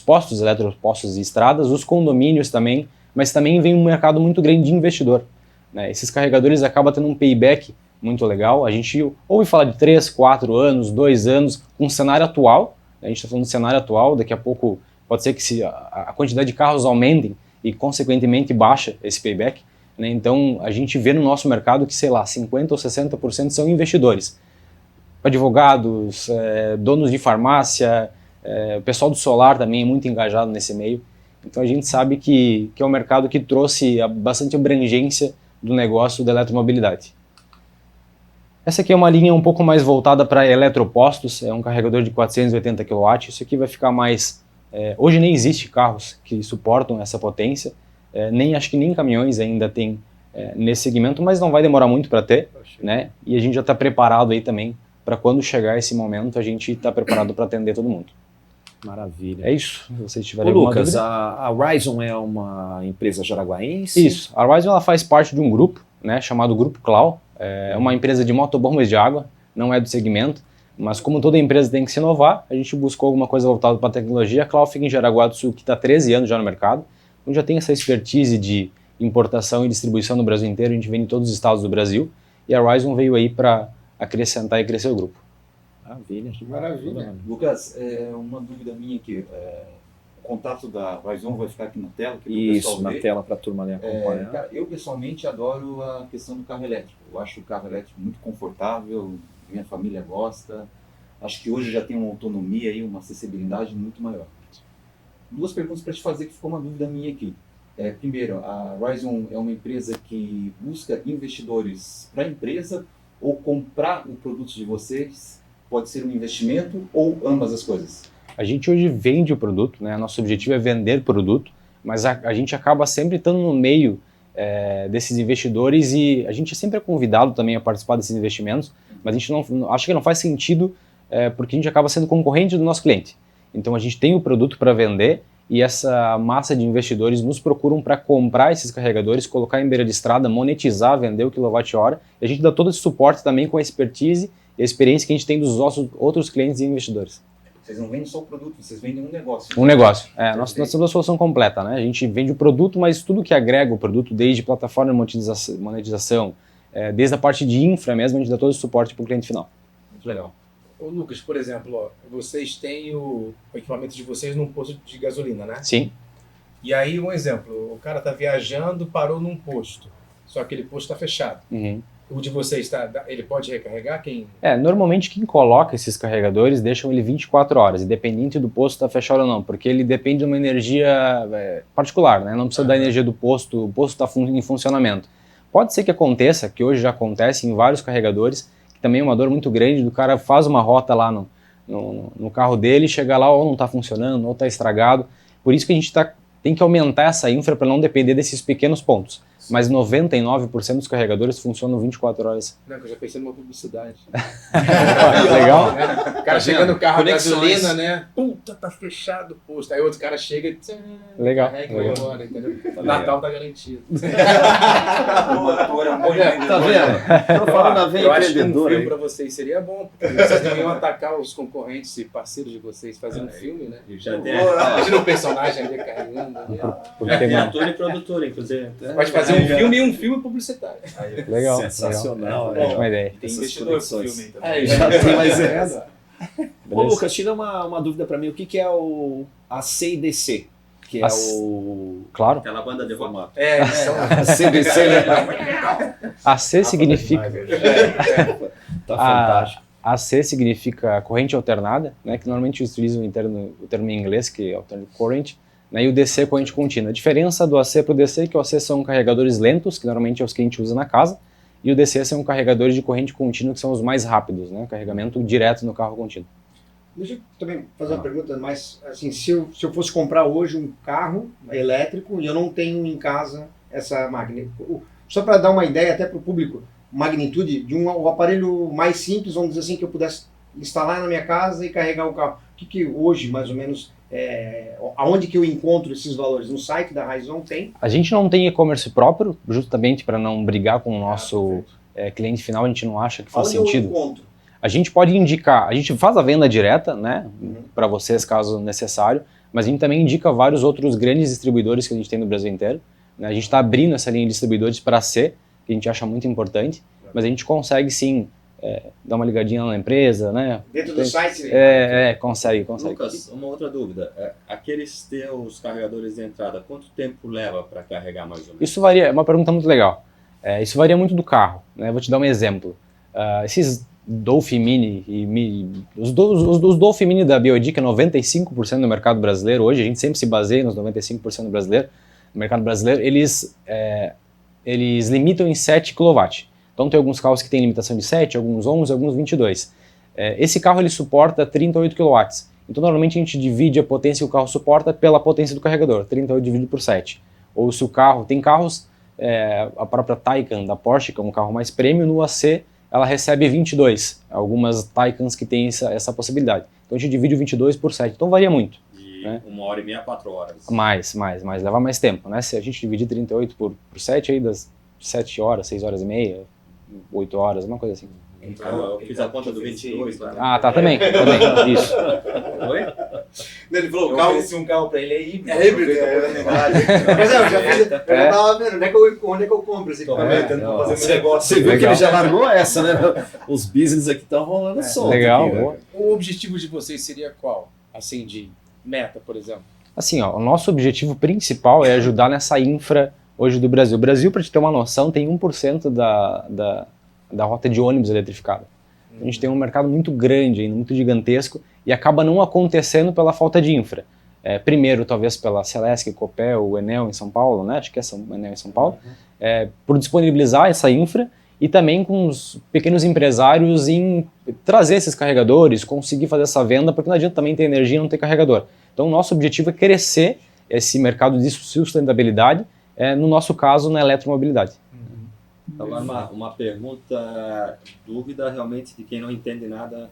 postos, eletropostos e estradas, os condomínios também, mas também vem um mercado muito grande de investidor, né? Esses carregadores acabam tendo um payback muito legal. A gente ouve falar de 3, 4 anos, 2 anos, com o cenário atual. A gente está falando do cenário atual, daqui a pouco pode ser que a quantidade de carros aumentem e, consequentemente, baixa esse payback, né? Então, a gente vê no nosso mercado que, sei lá, 50% ou 60% são investidores. Advogados, donos de farmácia, o pessoal do solar também é muito engajado nesse meio. Então, a gente sabe que é um mercado que trouxe bastante abrangência do negócio da eletromobilidade. Essa aqui é uma linha um pouco mais voltada para eletropostos, é um carregador de 480 kW. Isso aqui vai ficar mais... hoje nem existe carros que suportam essa potência, acho que nem caminhões ainda tem nesse segmento, mas não vai demorar muito para ter, né? E a gente já está preparado aí também para quando chegar esse momento, a gente está preparado para atender todo mundo. Maravilha. É isso, se vocês Ô, tiverem alguma Lucas, dúvida. a Horizon é uma empresa jaraguaense? Isso, a Horizon ela faz parte de um grupo, né, chamado Grupo Clau. É uma empresa de motobombas de água, não é do segmento, mas como toda empresa tem que se inovar, a gente buscou alguma coisa voltada para a tecnologia. A Clau fica em Jaraguá do Sul, que está há 13 anos já no mercado, onde já tem essa expertise de importação e distribuição no Brasil inteiro. A gente vende em todos os estados do Brasil, e a Horizon veio aí para acrescentar e crescer o grupo. Maravilha. Maravilha. Lucas, uma dúvida minha aqui. O contato da Horizon vai ficar aqui na tela? Que o Isso, pessoal na vê. tela para a turma ali acompanhar. Cara, eu pessoalmente adoro a questão do carro elétrico. Eu acho o carro elétrico muito confortável, minha família gosta. Acho que hoje já tem uma autonomia e uma acessibilidade muito maior. 2 perguntas para te fazer, que ficou uma dúvida minha aqui. Primeiro, a Horizon é uma empresa que busca investidores para a empresa, ou comprar o produto de vocês pode ser um investimento, ou ambas as coisas? A gente hoje vende o produto, né? Nosso objetivo é vender produto, mas a gente acaba sempre estando no meio desses investidores, e a gente sempre é convidado também a participar desses investimentos, mas a gente acha que não faz sentido, porque a gente acaba sendo concorrente do nosso cliente. Então a gente tem o produto para vender, e essa massa de investidores nos procuram para comprar esses carregadores, colocar em beira de estrada, monetizar, vender o quilowatt-hora, e a gente dá todo esse suporte também com a expertise e a experiência que a gente tem dos nossos outros clientes e investidores. Vocês não vendem só o produto, vocês vendem um negócio. Um negócio. Nós temos a solução completa, né? A gente vende o produto, mas tudo que agrega o produto, desde plataforma de monetização, desde a parte de infra mesmo, a gente dá todo o suporte para o cliente final. Muito legal. Ô Lucas, por exemplo, vocês têm o equipamento de vocês num posto de gasolina, né? Sim. E aí, um exemplo, o cara tá viajando, parou num posto, só que aquele posto está fechado. Uhum. O de vocês, ele pode recarregar? Normalmente quem coloca esses carregadores deixam ele 24 horas, independente do posto estar fechado ou não, porque ele depende de uma energia particular, né? Não precisa da energia do posto, o posto está em funcionamento. Pode ser que aconteça, que hoje já acontece em vários carregadores, que também é uma dor muito grande, do cara faz uma rota lá no carro dele, chega lá ou não está funcionando, ou está estragado. Por isso que a gente tem que aumentar essa infra para não depender desses pequenos pontos. Mas 99% dos carregadores funcionam 24 horas. Não, eu já pensei numa publicidade. Legal? O cara chega no carro a Conexões. gasolina, né? Puta, tá fechado o posto. Aí outro cara chega e Legal, carrega e vai legal. embora, entendeu? O Natal tá garantido. Tá vendo? Tô falando a veia Eu acho que um empreendedora filme aí. pra vocês seria bom, porque vocês não iam atacar os concorrentes e parceiros de vocês fazendo filme, né? Já tem, Imagina o personagem ali carregando. Ali. Porque, tem mano, ator e produtor, inclusive. Pode fazer um filme e um filme publicitário. legal. Sensacional. Legal. Ótima ideia. Tem Essas investidor pro conexões. filme também. É, já tem mais essa. Ô, Beleza? Lucas, tira uma dúvida pra mim. O que é o ACDC? Que é o... Claro. Aquela banda de rock. São ACDC, né? AC significa... Tá fantástico. AC significa corrente alternada, né, que normalmente utilizam o termo em inglês, que é alternate current, né, e o DC é corrente contínua. A diferença do AC para o DC é que o AC são carregadores lentos, que normalmente é os que a gente usa na casa, e o DC são carregadores de corrente contínua, que são os mais rápidos, né, carregamento direto no carro contínuo. Deixa eu também fazer uma pergunta, mas assim, se eu fosse comprar hoje um carro elétrico e eu não tenho em casa essa máquina, só para dar uma ideia até para o público, magnitude de um aparelho mais simples, vamos dizer assim, que eu pudesse instalar na minha casa e carregar o carro. O que hoje, mais ou menos, aonde que eu encontro esses valores? No site da Raizon tem? A gente não tem e-commerce próprio, justamente para não brigar com o nosso cliente final, a gente não acha que faz Onde eu sentido. encontro? A gente pode indicar, a gente faz a venda direta, né, para vocês caso necessário, mas a gente também indica vários outros grandes distribuidores que a gente tem no Brasil inteiro, né? A gente está abrindo essa linha de distribuidores para C, que a gente acha muito importante, mas a gente consegue sim dar uma ligadinha lá na empresa, né? Dentro do site? Consegue. Lucas, uma outra dúvida. Aqueles teus carregadores de entrada, quanto tempo leva para carregar mais ou menos? Isso varia, é uma pergunta muito legal. Isso varia muito do carro, né? Vou te dar um exemplo. Esses Dolphin Mini os Dolphin Mini da BYD, que é 95% do mercado brasileiro hoje, a gente sempre se baseia nos 95% do brasileiro, no mercado brasileiro, eles limitam em 7 kW. Então tem alguns carros que têm limitação de 7, alguns 11, alguns 22. Esse carro ele suporta 38 kW. Então normalmente a gente divide a potência que o carro suporta pela potência do carregador, 38 dividido por 7. Ou se o carro, tem carros, a própria Taycan da Porsche, que é um carro mais premium, no AC ela recebe 22. Algumas Taycans que têm essa possibilidade. Então a gente divide o 22 por 7, então varia muito. De né? 1h30 a 4 horas. Mais, leva mais tempo, né? Se a gente dividir 38 por 7, aí das 7 horas, 6 horas e meia, 8 horas, uma coisa assim. Eu fiz a conta do 22. Tá? Ah, tá, também, isso. Oi? Ele falou, Eu ofereci um carro pra ele, é híbrido. É híbrido, Mas eu já tava vendo, onde é que eu compro esse carro? Você viu que Legal. ele já largou essa, né? Os business aqui estão rolando solto. Legal, aqui, né? boa. O objetivo de vocês seria qual? Assim, de meta, por exemplo? Assim, ó, o nosso objetivo principal é ajudar nessa infra hoje do Brasil. O Brasil, para te ter uma noção, tem 1% da rota de ônibus eletrificada. A gente tem um mercado muito grande, ainda muito gigantesco, e acaba não acontecendo pela falta de infra. Primeiro, talvez pela Celesc, Copel, o Enel em São Paulo, né? Acho que é o Enel em São Paulo, por disponibilizar essa infra, e também com os pequenos empresários em trazer esses carregadores, conseguir fazer essa venda, porque não adianta também ter energia e não ter carregador. Então, o nosso objetivo é crescer esse mercado de sustentabilidade, no nosso caso, na eletromobilidade. Agora, uma pergunta, dúvida realmente de quem não entende nada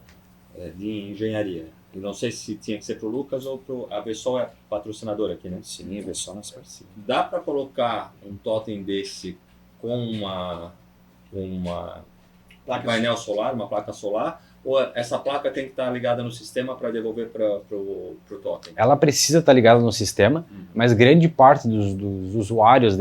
de engenharia. Eu não sei se tinha que ser para o Lucas ou para a Vessol, é patrocinadora aqui, né? Sim, Vessol nossa parceira. Dá para colocar um totem desse com uma painel solar, uma placa solar, ou essa placa tem que estar ligada no sistema para devolver para o totem? Ela precisa estar ligada no sistema, mas grande parte dos usuários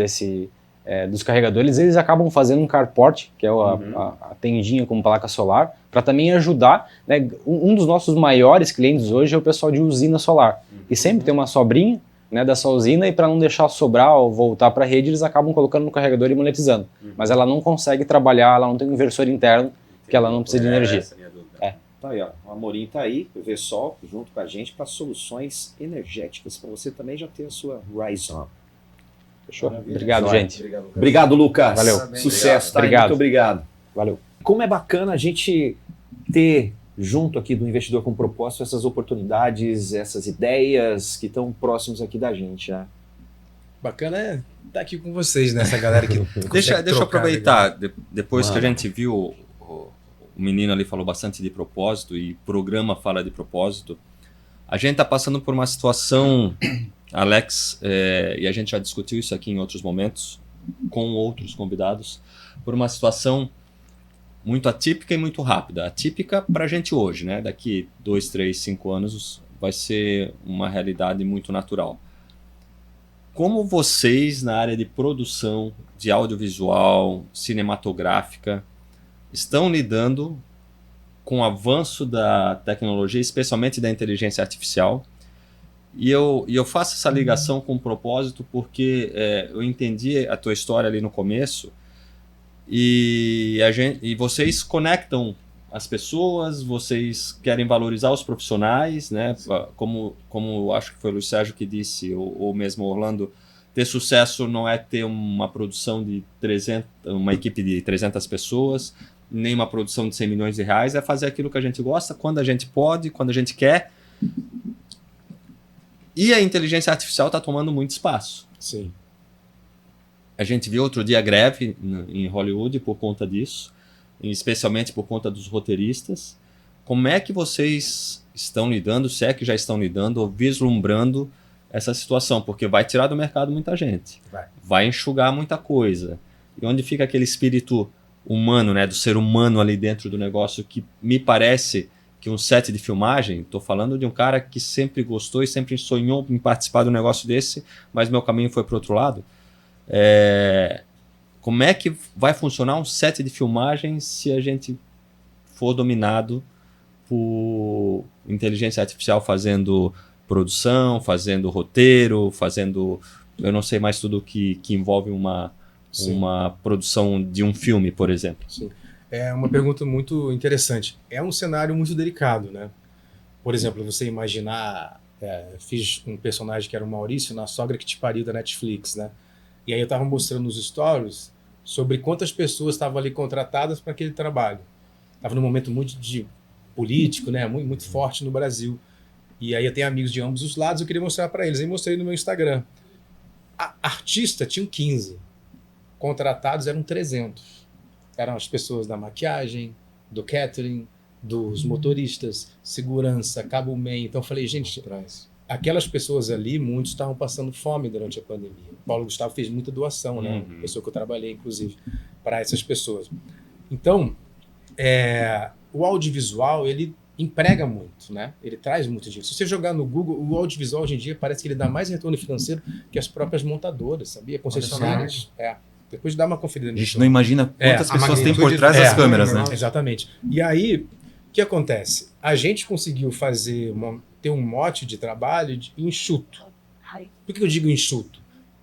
dos carregadores, eles acabam fazendo um carport, que é a tendinha com placa solar, para também ajudar, né? Um dos nossos maiores clientes hoje é o pessoal de usina solar, que sempre tem uma sobrinha, né, dessa usina, e para não deixar sobrar ou voltar para a rede, eles acabam colocando no carregador e monetizando. Mas ela não consegue trabalhar, ela não tem um inversor interno, que ela não precisa de energia. Essa é a minha dúvida. Tá aí, ó. O Amorim tá aí, o Vessol, junto com a gente, para soluções energéticas, para você também já ter a sua Rise On. Fechou? Maravilha. Obrigado, Joia. gente. Obrigado, Lucas. Valeu. Sucesso, tá? Obrigado. Muito obrigado. Valeu. Como é bacana a gente ter junto aqui do Investidor com Propósito, essas oportunidades, essas ideias que estão próximos aqui da gente. Né? Bacana é estar aqui com vocês, né? Essa galera que Deixa eu trocar, aproveitar, depois que a Mano. gente viu, o menino ali falou bastante de propósito e o programa fala de propósito, a gente está passando por uma situação, Alex, e a gente já discutiu isso aqui em outros momentos, com outros convidados, por uma situação muito atípica e muito rápida. Atípica para a gente hoje, né? Daqui 2, 3, 5 anos vai ser uma realidade muito natural. Como vocês, na área de produção, de audiovisual, cinematográfica, estão lidando com o avanço da tecnologia, especialmente da inteligência artificial? E eu faço essa ligação com propósito porque eu entendi a tua história ali no começo e vocês conectam as pessoas, vocês querem valorizar os profissionais, né? Como acho que foi o Luiz Sérgio que disse, ou mesmo Orlando, ter sucesso não é ter uma produção de 300, uma equipe de 300 pessoas, nem uma produção de 100 milhões de reais, é fazer aquilo que a gente gosta, quando a gente pode, quando a gente quer. E a inteligência artificial está tomando muito espaço. Sim. A gente viu outro dia greve em Hollywood por conta disso, especialmente por conta dos roteiristas. Como é que vocês estão lidando, se é que já estão lidando, ou vislumbrando essa situação? Porque vai tirar do mercado muita gente, vai enxugar muita coisa. E onde fica aquele espírito humano, né, do ser humano ali dentro do negócio, que me parece que um set de filmagem, estou falando de um cara que sempre gostou e sempre sonhou em participar de um negócio desse, mas meu caminho foi para o outro lado. Como é que vai funcionar um set de filmagem se a gente for dominado por inteligência artificial fazendo produção, fazendo roteiro, fazendo, eu não sei mais tudo que envolve uma produção de um filme, por exemplo? Sim. É uma pergunta muito interessante. É um cenário muito delicado, né? Por exemplo, você imaginar... fiz um personagem que era o Maurício na Sogra que Te Pariu da Netflix, né? E aí eu estava mostrando nos stories sobre quantas pessoas estavam ali contratadas para aquele trabalho. Estava num momento muito de político, né? Muito forte no Brasil. E aí eu tenho amigos de ambos os lados, eu queria mostrar para eles. Aí mostrei no meu Instagram. A artista tinha 15. Contratados eram 300. Eram as pessoas da maquiagem, do catering, dos motoristas, segurança, cabo man. Então eu falei, gente, aquelas pessoas ali, muitos estavam passando fome durante a pandemia. O Paulo Gustavo fez muita doação, né? Pessoa que eu trabalhei, inclusive, para essas pessoas. Então, o audiovisual, ele emprega muito, né? Ele traz muito dinheiro. Se você jogar no Google, o audiovisual hoje em dia parece que ele dá mais retorno financeiro que as próprias montadoras, sabia? Concessionárias. Depois dá uma conferida nisso. A gente não imagina quantas a pessoas tem por magnitude trás das câmeras, né? Exatamente. E aí, o que acontece? A gente conseguiu ter um mote de trabalho enxuto. Por que eu digo enxuto?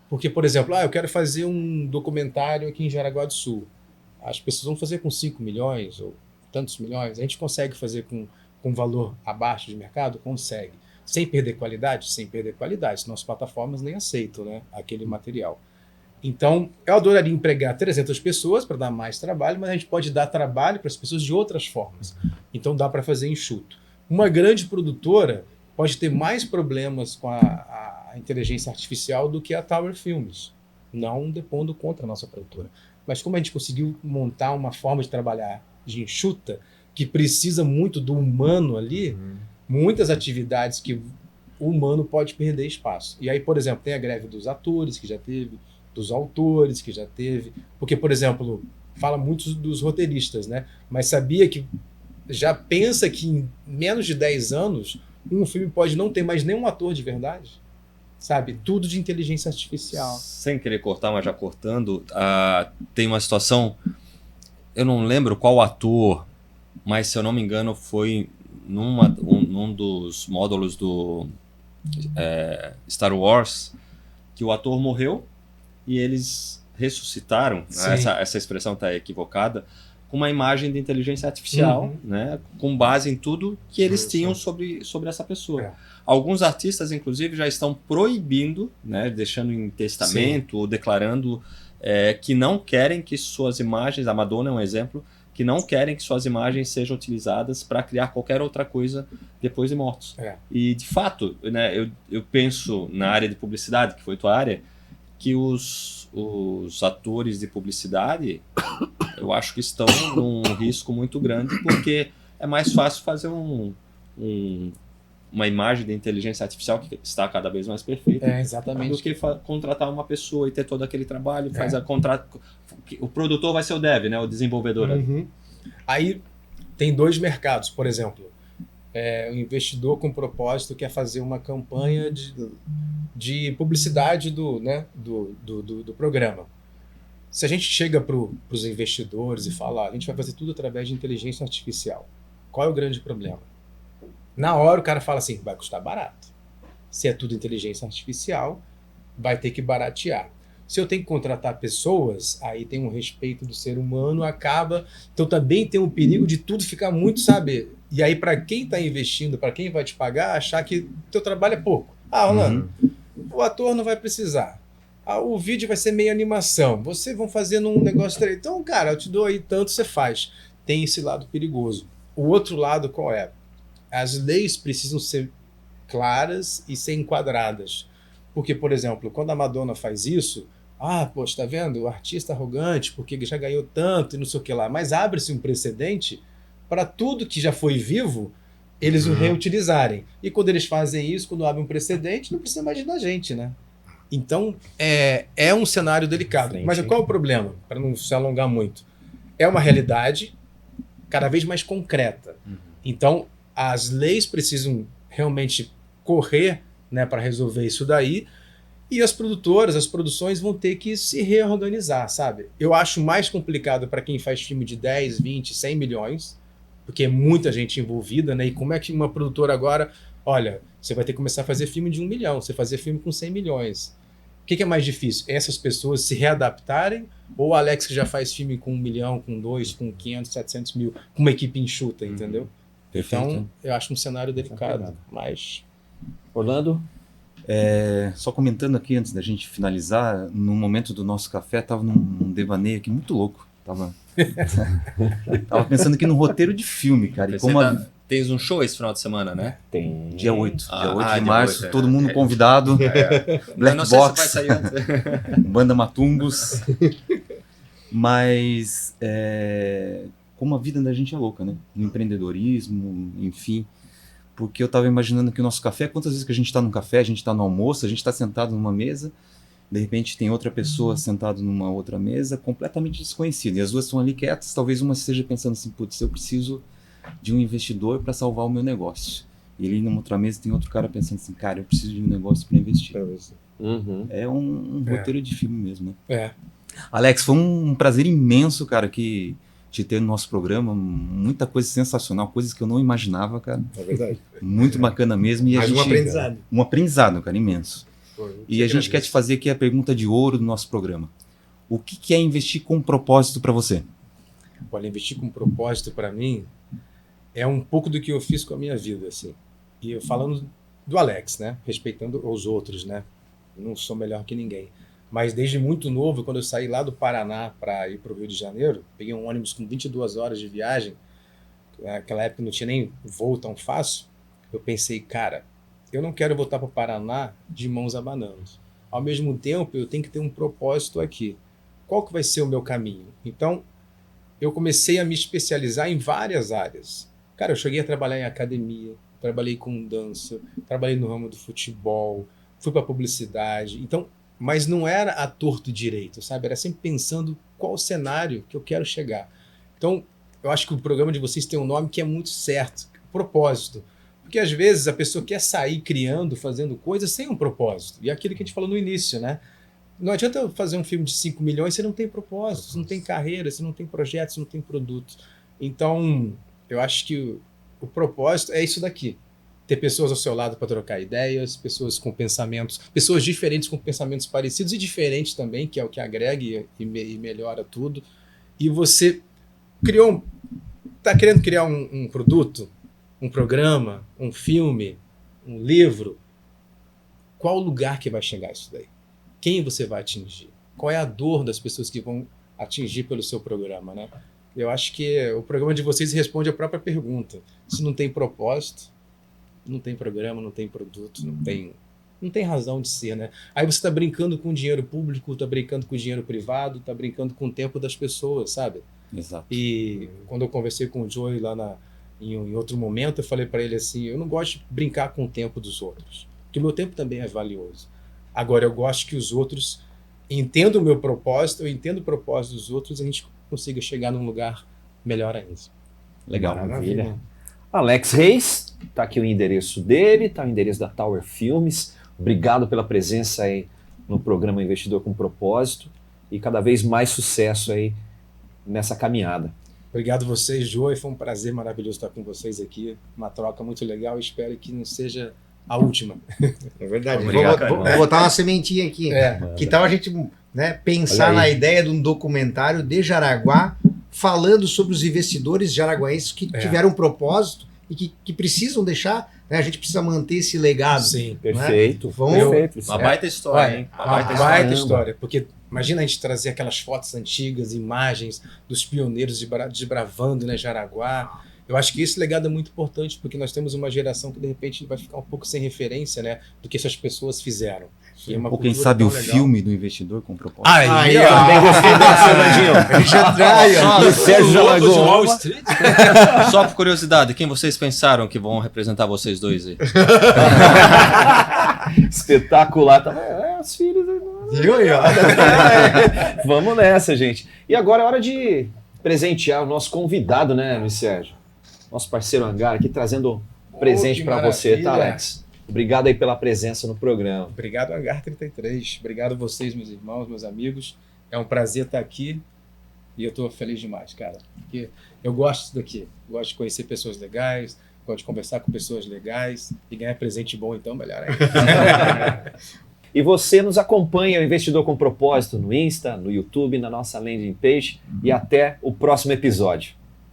Porque, por exemplo, eu quero fazer um documentário aqui em Jaraguá do Sul. As pessoas vão fazer com 5 milhões ou tantos milhões. A gente consegue fazer com valor abaixo de mercado? Consegue. Sem perder qualidade? Sem perder qualidade. Senão as plataformas nem aceitam, né, aquele material. Então, eu adoraria empregar 300 pessoas para dar mais trabalho, mas a gente pode dar trabalho para as pessoas de outras formas. Então, dá para fazer enxuto. Uma grande produtora pode ter mais problemas com a inteligência artificial do que a Tower Filmes. Não depondo contra a nossa produtora. Mas como a gente conseguiu montar uma forma de trabalhar de enxuta, que precisa muito do humano ali, muitas atividades que o humano pode perder espaço. E aí, por exemplo, tem a greve dos atores, que já teve, dos autores, que já teve. Porque, por exemplo, fala muito dos roteiristas, né? Mas sabia que já pensa que em menos de 10 anos um filme pode não ter mais nenhum ator de verdade? Sabe? Tudo de inteligência artificial. Sem querer cortar, mas já cortando, tem uma situação, eu não lembro qual ator, mas se eu não me engano foi num dos módulos do Star Wars, que o ator morreu e eles ressuscitaram, essa expressão está equivocada, com uma imagem de inteligência artificial, né, com base em tudo que eles tinham sobre essa pessoa. Alguns artistas, inclusive, já estão proibindo, né, deixando em testamento ou declarando que não querem que suas imagens, a Madonna é um exemplo, que não querem que suas imagens sejam utilizadas para criar qualquer outra coisa depois de mortos. E, de fato, né, eu penso na área de publicidade, que foi tua área, que os atores de publicidade, eu acho que estão num risco muito grande, porque é mais fácil fazer uma imagem de inteligência artificial que está cada vez mais perfeita, Exatamente. do que contratar uma pessoa e ter todo aquele trabalho, o produtor vai ser o dev, né, o desenvolvedor. Uhum. Aí tem dois mercados, por exemplo, o investidor com propósito quer fazer uma campanha de publicidade do programa. Se a gente chega para os investidores e fala, a gente vai fazer tudo através de inteligência artificial, qual é o grande problema? Na hora o cara fala assim, vai custar barato. Se é tudo inteligência artificial, vai ter que baratear. Se eu tenho que contratar pessoas, aí tem um respeito do ser humano, acaba... Então também tem um perigo de tudo ficar muito, sabe? E aí para quem está investindo, para quem vai te pagar, achar que o teu trabalho é pouco. Rolando, o ator não vai precisar. O vídeo vai ser meio animação. Vocês vão fazer num negócio... Então, cara, eu te dou aí tanto, você faz. Tem esse lado perigoso. O outro lado qual é? As leis precisam ser claras e ser enquadradas. Porque, por exemplo, quando a Madonna faz isso, poxa, tá vendo? O artista arrogante, porque já ganhou tanto e não sei o que lá. Mas abre-se um precedente para tudo que já foi vivo, eles o reutilizarem. E quando eles fazem isso, quando abre um precedente, não precisa mais da gente, né? Então, é um cenário delicado. Mas qual é o problema? Para não se alongar muito. É uma realidade cada vez mais concreta. Então, as leis precisam realmente correr, né, para resolver isso daí, e as produtoras, as produções vão ter que se reorganizar, sabe? Eu acho mais complicado para quem faz filme de 10, 20, 100 milhões, porque é muita gente envolvida, né? E como é que uma produtora agora... Olha, você vai ter que começar a fazer filme de 1 milhão, você fazer filme com 100 milhões. O que é mais difícil? Essas pessoas se readaptarem, ou o Alex que já faz filme com 1 milhão, com 2, com 500, 700 mil, com uma equipe enxuta, entendeu? Perfeito. Então, eu acho um cenário delicado, mas... Orlando? Só comentando aqui, antes da gente finalizar, no momento do nosso café, tava num devaneio aqui muito louco. Tava pensando aqui no roteiro de filme, cara. E como Tens um show esse final de semana, né? Tem. Dia 8. Dia 8 de dia março, 8, todo mundo convidado. Black não sei Box, se vai sair antes. Banda Matumbos. Mas como a vida da gente é louca, né? No empreendedorismo, enfim. Porque eu estava imaginando que o nosso café, quantas vezes que a gente está num café, a gente está no almoço, a gente está sentado numa mesa, de repente tem outra pessoa sentada numa outra mesa, completamente desconhecida. E as duas estão ali quietas, talvez uma esteja pensando assim, putz, eu preciso de um investidor para salvar o meu negócio. E ali numa outra mesa tem outro cara pensando assim, cara, eu preciso de um negócio para investir. É um roteiro de filme mesmo, né? Alex, foi um prazer imenso, cara, que te ter no nosso programa, muita coisa sensacional, coisas que eu não imaginava, cara. É verdade. Muito bacana mesmo. E Mais um aprendizado. Um aprendizado, cara, imenso. E a gente quer te fazer aqui a pergunta de ouro do nosso programa. O que é investir com propósito para você? Olha, investir com propósito para mim é um pouco do que eu fiz com a minha vida, assim. E eu falando do Alex, né? Respeitando os outros, né? Eu não sou melhor que ninguém. Mas desde muito novo, quando eu saí lá do Paraná para ir para o Rio de Janeiro, peguei um ônibus com 22 horas de viagem, naquela época não tinha nem voo tão fácil, eu pensei, cara, eu não quero voltar para o Paraná de mãos abanando. Ao mesmo tempo, eu tenho que ter um propósito aqui. Qual que vai ser o meu caminho? Então, eu comecei a me especializar em várias áreas. Cara, eu cheguei a trabalhar em academia, trabalhei com dança, trabalhei no ramo do futebol, fui para publicidade. Então, mas não era a torto e direito, sabe? Era sempre pensando qual o cenário que eu quero chegar. Então, eu acho que o programa de vocês tem um nome que é muito certo, propósito. Porque às vezes a pessoa quer sair criando, fazendo coisas sem um propósito. E é aquilo que a gente falou no início, né? Não adianta fazer um filme de 5 milhões se não tem propósito, se não tem carreira, se não tem projeto, se não tem produto. Então, eu acho que o propósito é isso daqui. Ter pessoas ao seu lado para trocar ideias, pessoas com pensamentos, pessoas diferentes com pensamentos parecidos e diferentes também, que é o que agrega e melhora tudo. E você está querendo criar um produto, um programa, um filme, um livro. Qual o lugar que vai chegar isso daí? Quem você vai atingir? Qual é a dor das pessoas que vão atingir pelo seu programa, né? Eu acho que o programa de vocês responde a própria pergunta. Se não tem propósito, não tem programa, não tem produto, não tem razão de ser, né? Aí você está brincando com o dinheiro público, está brincando com o dinheiro privado, está brincando com o tempo das pessoas, sabe? Exato. E quando eu conversei com o Joey lá em outro momento, eu falei para ele assim, eu não gosto de brincar com o tempo dos outros, porque o meu tempo também é valioso. Agora, eu gosto que os outros entendam o meu propósito, eu entendo o propósito dos outros, e a gente consiga chegar num lugar melhor ainda. Legal. Maravilha. Alex Reis, tá aqui o endereço dele, tá o endereço da Tower Filmes. Obrigado pela presença aí no programa Investidor com Propósito e cada vez mais sucesso aí nessa caminhada. Obrigado vocês, Joey, foi um prazer maravilhoso estar com vocês aqui, uma troca muito legal, espero que não seja a última. É verdade. Obrigado, Vou botar uma sementinha aqui. É. Que tal a gente, né, pensar Olha na aí. ideia de um documentário de Jaraguá falando sobre os investidores jaraguaenses que tiveram um propósito e que precisam deixar, né, a gente precisa manter esse legado. Sim. Perfeito. Vamos- Perfeito. Uma baita história, hein? Uma baita história. Baita história, porque imagina a gente trazer aquelas fotos antigas, imagens dos pioneiros desbravando, né, Jaraguá. Eu acho que esse legado é muito importante, porque nós temos uma geração que de repente vai ficar um pouco sem referência, né, do que essas pessoas fizeram. E é uma Ou quem cultura sabe tão o legal. filme do investidor com propósito. Aí, ó. Também gostei dessa, Fernandinho. Já trai, ó. E Sérgio Lobo de Wall Jalagoa. Street? Só por curiosidade, quem vocês pensaram que vão representar vocês dois aí? Espetacular. Tá? Os filhos. Viu aí, ó? Vamos nessa, gente. E agora é hora de presentear o nosso convidado, né, Luiz Sérgio? Nosso parceiro Hangar aqui trazendo presente que para você, tá, maravilha. Alex? Obrigado aí pela presença no programa. Obrigado, Hangar 33. Obrigado a vocês, meus irmãos, meus amigos. É um prazer estar aqui e eu estou feliz demais, cara. Porque eu gosto disso daqui. Gosto de conhecer pessoas legais, gosto de conversar com pessoas legais e ganhar presente bom, então melhor ainda. E você nos acompanha, o Investidor com Propósito, no Insta, no YouTube, na nossa landing page. E até o próximo episódio.